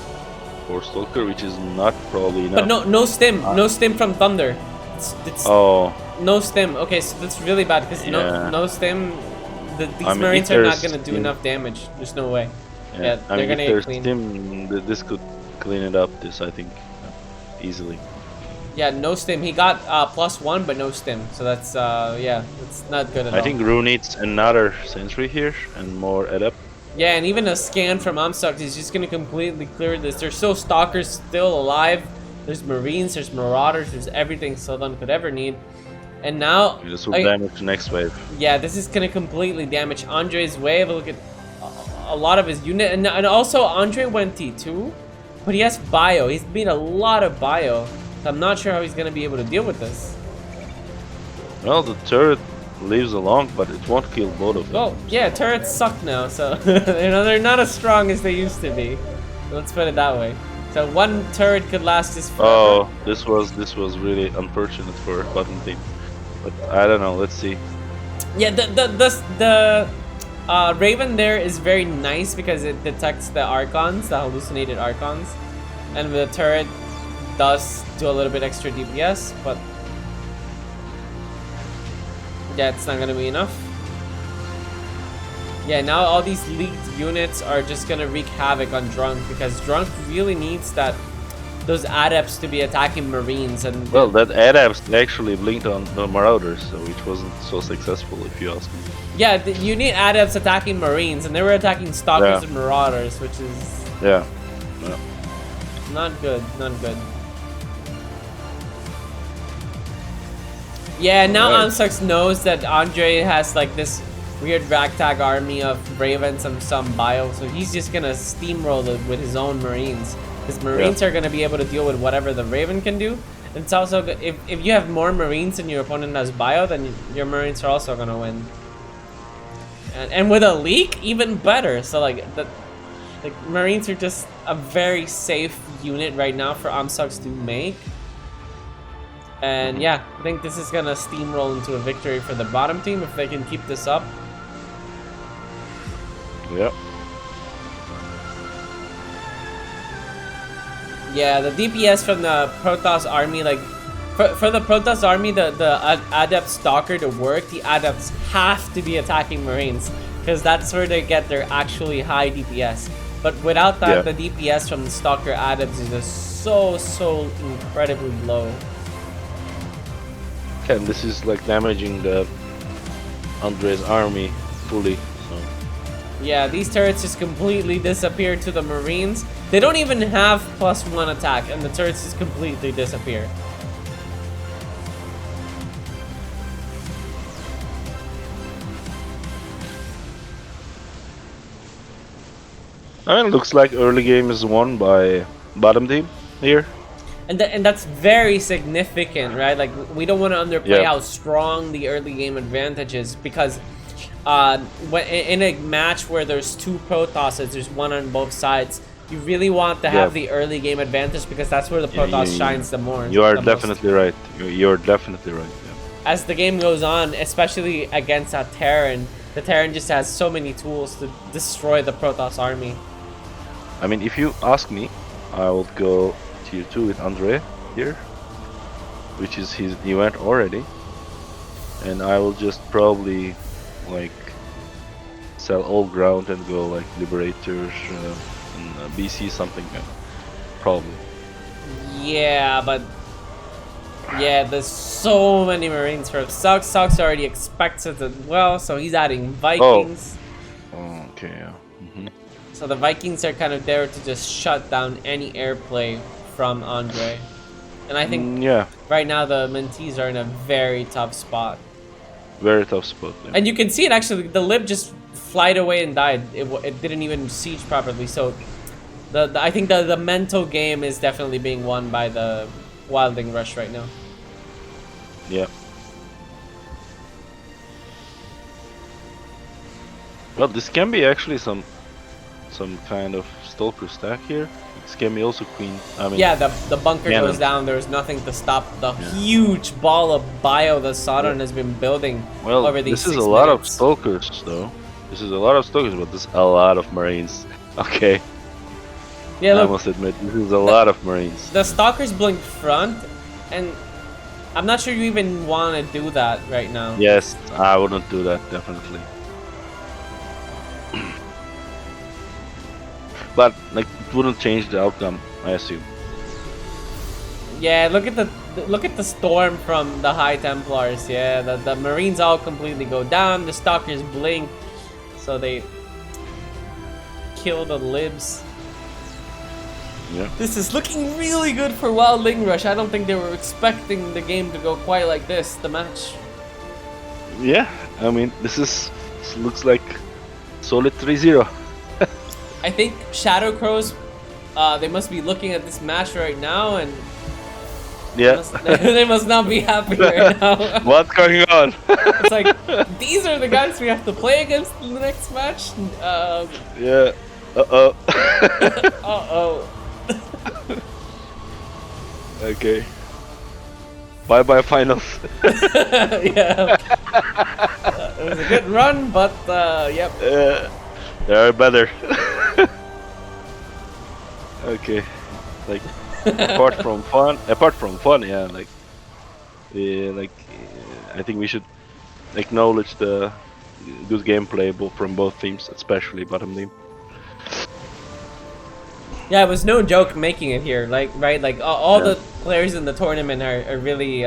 4 stalker, which is not probably enough. But no stim, no stim from Thunder. It's no stim. Okay, so that's really bad because no stim. These Marines are not gonna do enough damage. There's no way. Yeah, they're gonna get clean. Stim, this could clean it up. I think, easily. Yeah, no stim. He got +1, but no stim. So that's yeah, it's not good at all. I think Ru needs another sentry here and more adept. Yeah, and even a scan from Imsux is just gonna completely clear this. There's still stalkers still alive. There's Marines, there's Marauders, there's everything Sodon could ever need. And now this will damage the next wave. Yeah, this is gonna completely damage Andrei's wave. Look at a lot of his unit, and also Andrei went T2, but he has bio. He's made a lot of bio. So I'm not sure how he's gonna be able to deal with this. Well, the turret leaves along, but it won't kill both of them. Oh yeah, turrets suck now, so they're not as strong as they used to be. Let's put it that way. So one turret could last this forever. Oh, this was really unfortunate for bottom team. But I don't know. Let's see. Yeah, the Raven there is very nice because it detects the Archons, the hallucinated Archons, and the turret does do a little bit extra DPS, but yeah, it's not gonna be enough. Yeah, now all these leaked units are just gonna wreak havoc on Drunk because Drunk really needs those adepts to be attacking Marines, and well, that adepts actually blinked on the Marauders, so it wasn't so successful if you ask me. Yeah, you need adepts attacking Marines, and they were attacking Stalkers and Marauders, which is not good, not good. Yeah, now Imsux knows that Andrei has like this weird ragtag army of Ravens and some bio, so he's just gonna steamroll it with his own Marines. His Marines are gonna be able to deal with whatever the Raven can do. And it's also if you have more Marines and your opponent has bio, then your Marines are also gonna win. And with a leak, even better. So like Marines are just a very safe unit right now for Imsux to make. And yeah, I think this is gonna steamroll into a victory for the bottom team if they can keep this up. Yep. Yeah, the DPS from the Protoss army, like for the Protoss army, the adept stalker to work, the adepts have to be attacking Marines because that's where they get their actually high DPS. But without that, the DPS from the stalker adepts is just so incredibly low. And this is like damaging the Andrei's army fully. So. Yeah, these turrets just completely disappear to the Marines. They don't even have +1 attack, and the turrets just completely disappear. I mean, it looks like early game is won by bottom team here. And that's very significant, right? Like, we don't want to underplay how strong the early game advantage is, because when in a match where there's 2 Protosses, there's one on both sides, you really want to have the early game advantage because that's where the Protoss shines the more. You are definitely right. You're definitely right. Yeah. As the game goes on, especially against a Terran, the Terran just has so many tools to destroy the Protoss army. I mean, if you ask me, I would go tier 2 with Andrei here, which is his event already, and I will just probably like sell all ground and go like Liberators, in BC something, probably. Yeah, but yeah, there's so many Marines for Sux. Sux already expects it as well, so he's adding Vikings. Oh, okay, yeah. So the Vikings are kind of there to just shut down any airplay from Andrei. And I think right now the Mentees are in a very tough spot. Very tough spot. Yeah. And you can see it actually, the Lib just flied away and died. It didn't even siege properly. So I think the mental game is definitely being won by the Wildling rush right now. Yeah. Well, this can be actually some kind of stalker stack here. This can be also queen. I mean, yeah, the bunker goes down. There's nothing to stop the huge ball of bio that Sodon has been building over these 6 minutes. This is a lot of stalkers, though. This is a lot of stalkers, but this is a lot of Marines. Okay. Yeah, look, I must admit, this is a lot of Marines. The stalkers blink front, and I'm not sure you even want to do that right now. Yes, I wouldn't do that, definitely. But like, it wouldn't change the outcome, I assume. Yeah, look at the storm from the High Templars. Yeah, the Marines all completely go down. The stalkers blink, so they kill the libs. Yeah. This is looking really good for Wildling Rush. I don't think they were expecting the game to go quite like this, the match. Yeah, I mean, this looks like solid 3-0. I think Shadow Crows, they must be looking at this match right now, and they must not be happy right now. What's going on? It's like, these are the guys we have to play against in the next match? Yeah. Uh-oh. Uh-oh. Okay. Bye-bye finals. Yeah. It was a good run, but yep. They are better. Okay. Like, apart from fun, yeah, I think we should acknowledge the good gameplay from both teams, especially bottom team. Yeah, it was no joke making it here. All the players in the tournament are really,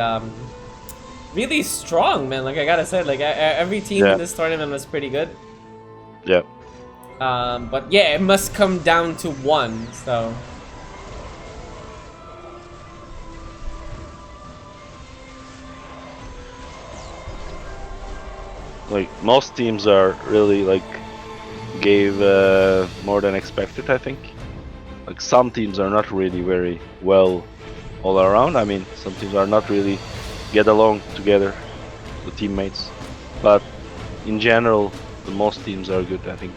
really strong, man. Like I gotta say, every team in this tournament was pretty good. Yeah. But yeah, it must come down to one. So. Like most teams are really gave more than expected, I think. Like some teams are not really very well all around. I mean, some teams are not really get along together, the teammates. But in general, most teams are good, I think.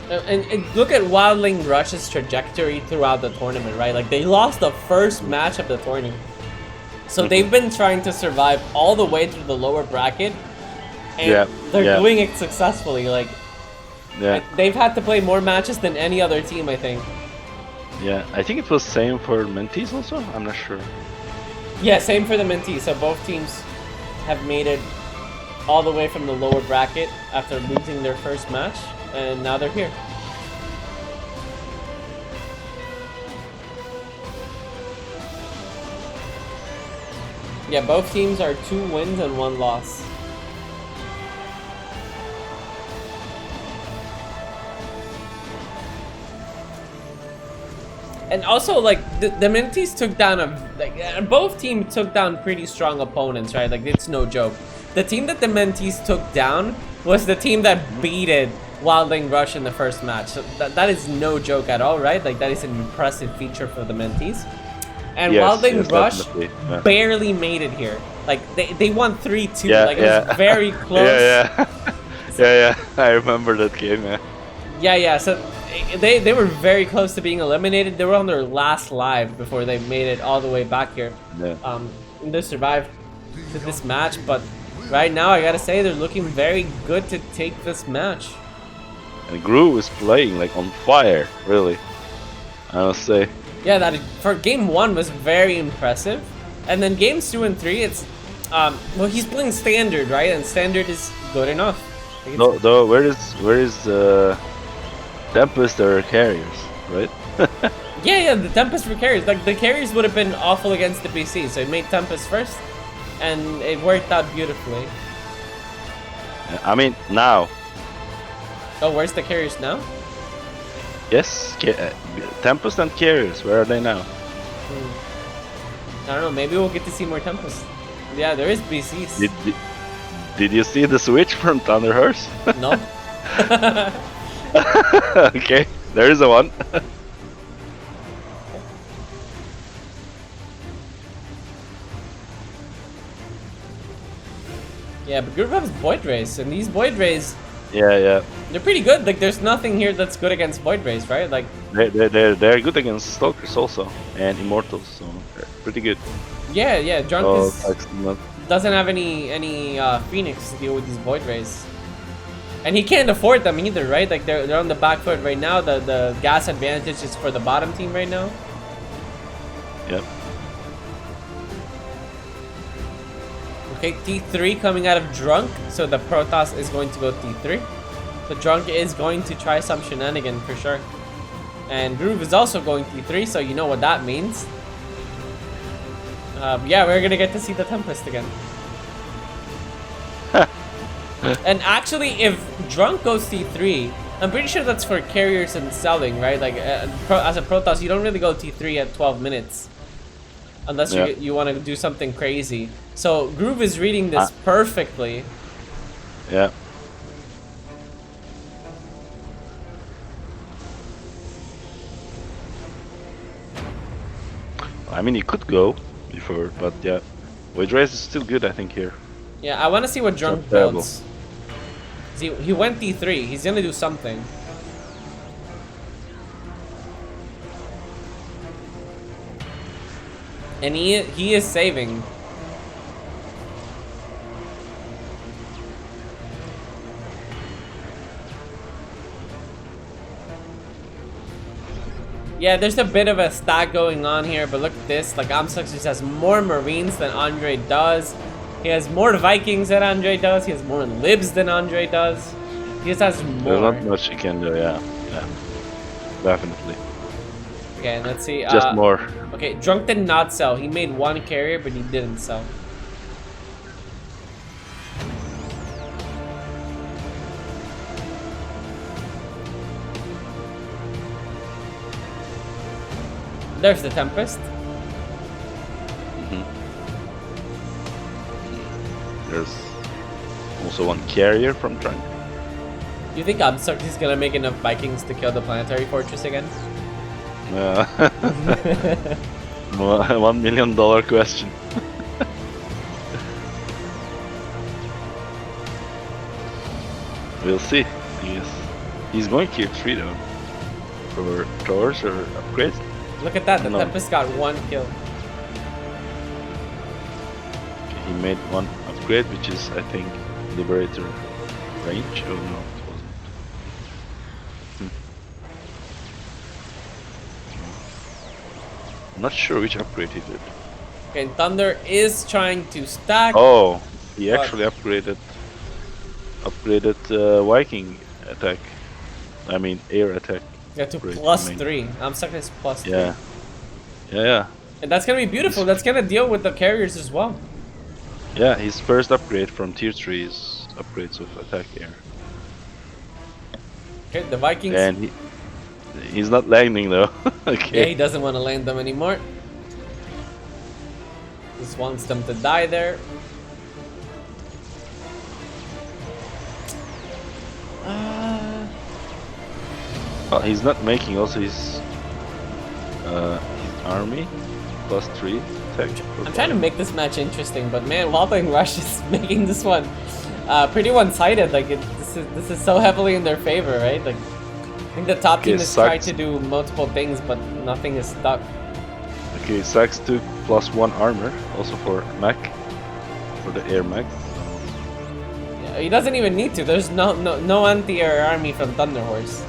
Yeah. And look at Wildling Rush's trajectory throughout the tournament, right? Like they lost the first match of the tournament, so they've been trying to survive all the way through the lower bracket, and they're doing it successfully. Like, they've had to play more matches than any other team, I think. Yeah, I think it was same for Mentees also. I'm not sure. Yeah, same for the Mentees. So both teams have made it all the way from the lower bracket after losing their first match, and now they're here. Yeah, both teams are 2 wins and 1 loss. And also, like, the Mentees took down both teams took down pretty strong opponents, right? Like, it's no joke. The team that the Mentees took down was the team that beated Wildling Rush in the first match. So that is no joke at all, right? Like, that is an impressive feature for the Mentees. And Wildling Rush barely made it here. Like, they won 3-2. It was very close. Yeah, I remember that game, Yeah, so they were very close to being eliminated. They were on their last live before they made it all the way back here. Yeah. They survived to this match, but right now I gotta say they're looking very good to take this match. And Gru is playing like on fire, really. I must say. Yeah, that for game 1 was very impressive, and then games 2 and 3, it's well, he's playing standard, right? And standard is good enough. No, where is Tempest or Carriers? right? Yeah, the Tempest for carriers. Like, the carriers would have been awful against the PC, so he made Tempest first, and it worked out beautifully. I mean, now. Oh, where's the carriers now? Yes, Tempest and carriers, where are they now? I don't know, maybe we'll get to see more Tempest. Yeah, there is BCs. Did you see the switch from Thunderhorse? No. Okay, there is a one. Yeah, but Groove has Void Rays, and these Void Rays, Yeah. they're pretty good. Like, there's nothing here that's good against Void Rays, right? Like, They're good against Stalkers also, and Immortals, so they're pretty good. yeah, Drunk Oh, is, excellent. doesn't have any Phoenix to deal with these Void Rays. And he can't afford them either, right? Like, they're on the back foot right now. The gas advantage is for the bottom team right now. Yep. Okay, T3 coming out of Drunk, so the Protoss is going to go T3. So Drunk is going to try some shenanigan for sure. And Groove is also going T3, so you know what that means. Yeah, we're gonna get to see the Tempest again. And actually, if Drunk goes T3, I'm pretty sure that's for carriers and selling, right? Like, as a Protoss, you don't really go T3 at 12 minutes. Unless you want to do something crazy. So Groove is reading this perfectly. Yeah. I mean, he could go before, but yeah. Void Rays is still good, I think, here. Yeah, I want to see what Drunk builds. He went T3. He's gonna do something. And he is saving. Yeah, there's a bit of a stack going on here, but look at this. Like, Imsux just has more Marines than Andrei does. He has more Vikings than Andrei does. He has more Libs than Andrei does. He just has more. There's not much he can do, yeah. Definitely. Okay, let's see. Just more. Okay, Drunk did not sell. He made one carrier, but he didn't sell. There's the Tempest. There's also one carrier from Drunk. Do you think Imsux is gonna make enough Vikings to kill the planetary fortress again? $1 million question. We'll see. He's going tier 3 though. For towers or upgrades. Look at that, the Tempest got one kill. Okay, he made one upgrade, which is, I think, Liberator range. Oh no, it wasn't. I'm not sure which upgrade he did. Okay, Thunder is trying to stack. Oh, he actually upgraded Viking attack. I mean air attack. Yeah, to +3. Imsux is +3. Yeah. And that's gonna be beautiful. That's gonna deal with the carriers as well. Yeah, his first upgrade from tier 3 is upgrades of attack air. Okay, the Vikings. And he's not landing though. Okay. Yeah, he doesn't want to land them anymore. Just wants them to die there. Well, he's not making also his army +3 attack. I'm trying to make this match interesting, but man, Wildling Rush is making this one pretty one-sided. Like, this is so heavily in their favor, right? Like, I think the top team has tried to do multiple things, but nothing is stuck. Okay, Sax took +1 armor, also for mech, for the air mech. Yeah, he doesn't even need to. There's no anti-air army from Thunderhorse.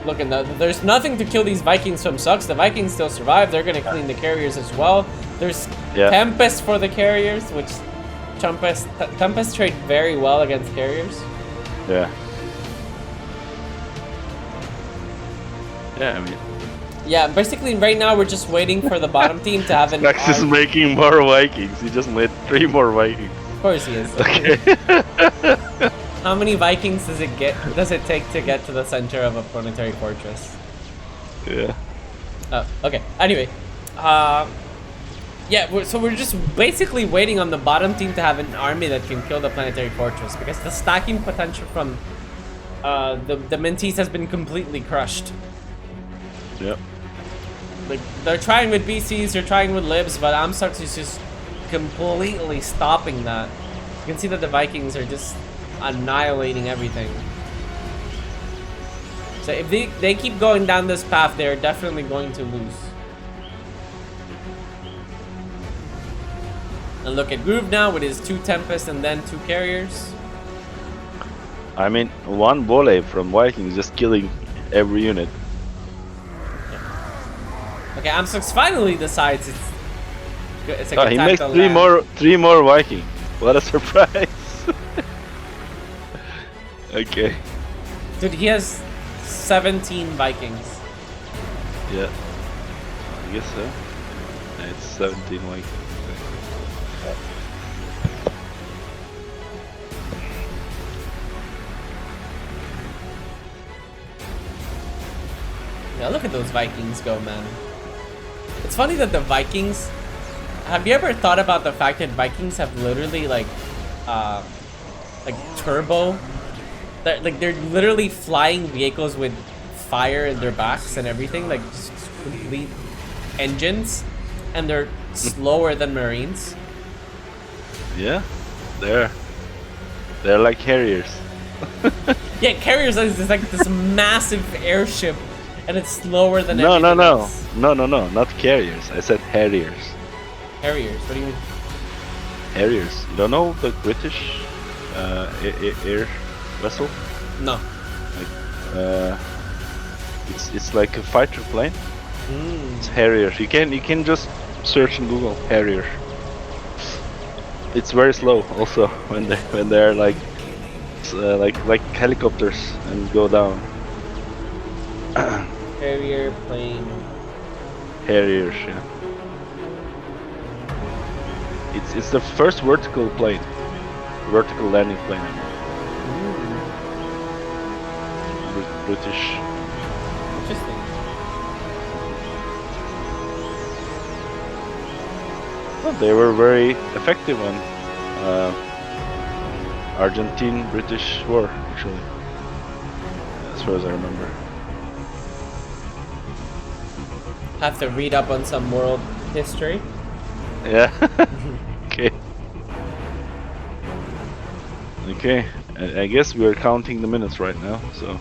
Look, and there's nothing to kill these Vikings from Sucks. The Vikings still survive. They're gonna clean the carriers as well. There's Tempest for the carriers, which Tempest trade very well against carriers. Yeah. Yeah, I mean. Yeah, basically right now we're just waiting for the bottom team to have an Max is making more Vikings. He just made 3 more Vikings. Of course he is. Okay. How many Vikings does it take to get to the center of a planetary fortress? Yeah. Okay. Anyway, yeah. So we're just basically waiting on the bottom team to have an army that can kill the planetary fortress, because the stacking potential from the Mentees has been completely crushed. Yep. Like, they're trying with BCs, they're trying with libs, but Imsux is just completely stopping that. You can see that the Vikings are just annihilating everything. So if they keep going down this path, they're definitely going to lose. And look at Groove now with his 2 Tempests and then 2 Carriers. I mean, 1 volley from Vikings just killing every unit. Okay, Imsux finally decides it's like he makes 3 more Viking. What a surprise! Okay. Dude, he has 17 Vikings. Yeah. I guess so. Yeah, it's 17 Vikings. Yeah, look at those Vikings go, man. It's funny that the Vikings... Have you ever thought about the fact that Vikings have literally like turbo? They're literally flying vehicles with fire in their backs and everything, like just complete engines, and they're slower than Marines. Yeah, they're like Harriers. Yeah, Carriers is like this massive airship, and it's slower than No, else. not Carriers. I said Harriers. Harriers, what do you mean? Harriers. You don't know the British air vessel? No. Like, it's like a fighter plane. It's Harrier. You can just search in Google Harrier. It's very slow also when they're like helicopters and go down. Harrier plane. Harriers, yeah. It's the first vertical landing plane. British. Interesting. Well, they were very effective on Argentine-British war, actually, as far as I remember. Have to read up on some world history. Yeah. Okay. Okay. I guess we're counting the minutes right now, so.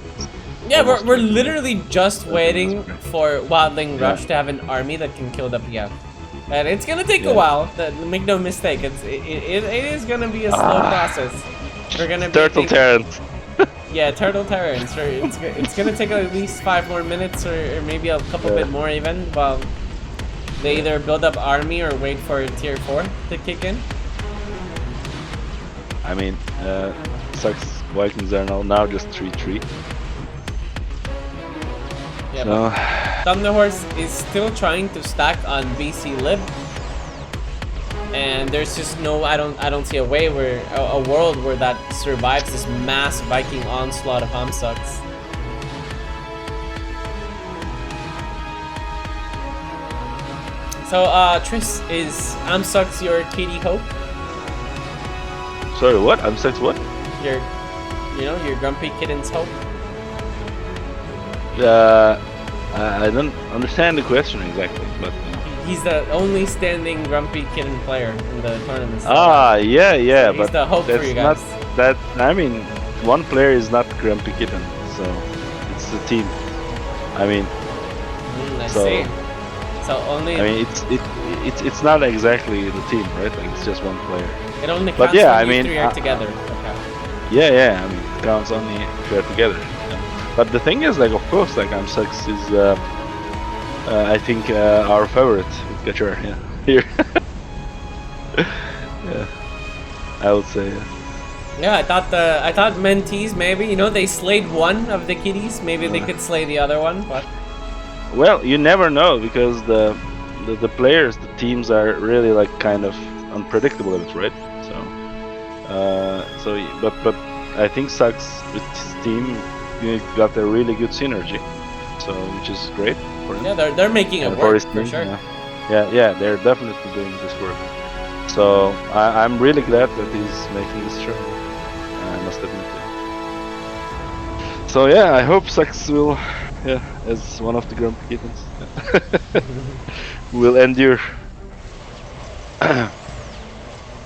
Yeah, we're literally just waiting for Wildling Rush to have an army that can kill the PF. And it's gonna take a while, make no mistake, it is gonna be a slow process. We're gonna be Turtle Terrans. Yeah, Turtle Terrans. It's gonna take at least 5 more minutes, or maybe a couple bit more even, while they either build up army or wait for tier 4 to kick in. I mean, sucks Vikings are now just 3-3. Yeah, so. Thunderhorse is still trying to stack on BC Lib, and there's just no, I don't see a way where a world where that survives this mass Viking onslaught of Imsux. So Tris, is Imsux your KD hope? Sorry, what? Imsux what? Your Grumpy Kitten's hope? I don't understand the question exactly, but he's the only standing Grumpy Kitten player in the tournament. Yeah, so he's but the hope that's for you guys. not that. I mean, one player is not Grumpy Kitten, so it's the team. I mean, I see. So only. I mean, it's not exactly the team, right? Like it's just one player. It only counts when you three are together. Okay. Yeah. I mean, it counts only if we're together. But the thing is, like, of course, like Imsux is, I think, our favorite catcher here. Yeah, I would say. Yeah. Yeah, I thought Mentees maybe, you know, they slayed one of the kitties. Maybe they could slay the other one, but Well, you never know because the players, the teams are really like kind of unpredictable a bit, right? But I think Sucks with his team got a really good synergy, so which is great for him. yeah, they're making it And work his for team, sure. yeah, they're definitely doing this work. So I'm really glad that he's making this show. I must admit. So yeah, I hope Sucks will, as one of the grumpy kittens, will endure.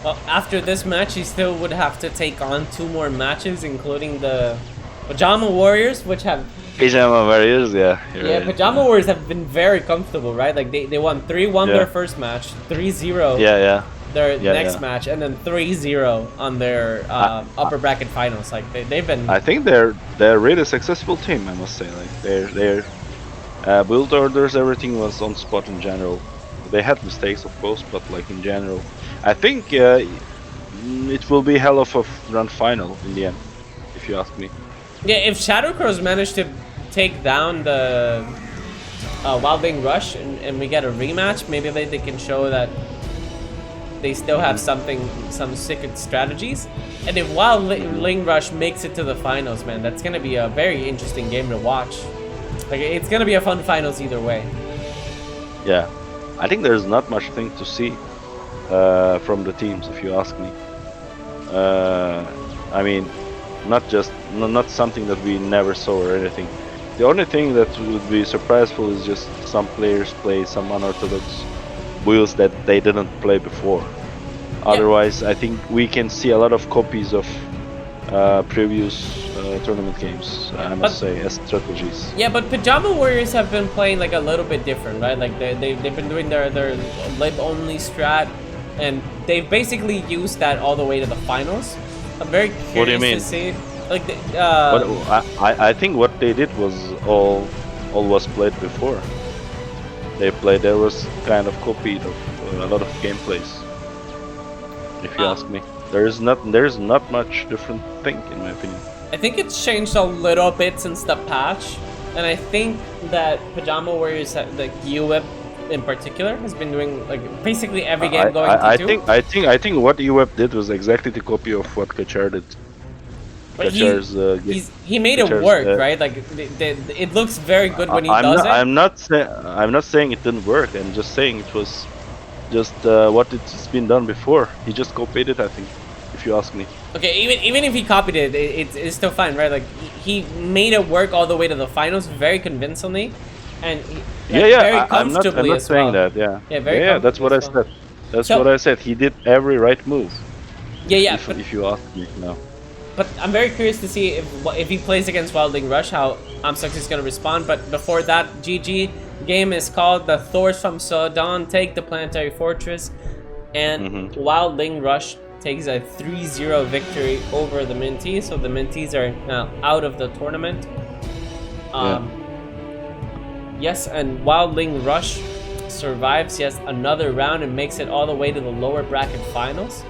Well, after this match, he still would have to take on 2 more matches, including the Pajama Warriors, which have... Pajama Warriors, yeah. Right. Pajama Warriors have been very comfortable, right? Like, they won 3-1 Yeah. their first match, 3-0 Yeah. their Yeah, next yeah. match, and then 3-0 on their upper bracket finals. Like, they've been... I think they're a really successful team, I must say. Like their build orders, everything was on spot in general. They had mistakes, of course, but like in general, I think it will be hell of a grand final in the end, if you ask me. Yeah, if Shadow Crows manage to take down the Wildling Rush and we get a rematch, maybe they can show that they still have some secret strategies. And if Wildling Rush makes it to the finals, man, that's gonna be a very interesting game to watch. Like, it's gonna be a fun finals either way. Yeah, I think there's not much thing to see from the teams, if you ask me. I mean, not something that we never saw or anything. The only thing that would be surpriseful is just some players play some unorthodox builds that they didn't play before. Otherwise, I think we can see a lot of copies of previous tournament games, I must say, as strategies. Yeah, but Pajama Warriors have been playing like a little bit different, right? Like they've been doing their lib only strat, and they've basically used that all the way to the finals. I'm very curious What do you mean? to see. Like, I think what they did was all was played before. There was kind of copied of a lot of gameplays. If you ask me, there's not much different thing in my opinion. I think it's changed a little bit since the patch, and I think that Pajama Warriors, like UWeb in particular, has been doing like basically every game going T2. I think what UWeb did was exactly the copy of what Kachar did. But he made it work, right? Like it looks very good when he does it. I'm not saying it didn't work. I'm just saying it was just what it's been done before. He just copied it, I think, if you ask me. Okay, even if he copied it, it's still fine, right? Like he made it work all the way to the finals very convincingly, and very comfortably. I'm not saying that. Yeah, that's what I said. That's what I said. He did every right move. Yeah. If you ask me now. But I'm very curious to see if he plays against Wildling Rush, how Imsux is going to respond. But before that, GG game is called. The Thors from Sodon take the Planetary Fortress, and Wildling Rush takes a 3-0 victory over the Mentees. So the Mentees are now out of the tournament. Yes, and Wildling Rush survives another round and makes it all the way to the lower bracket finals.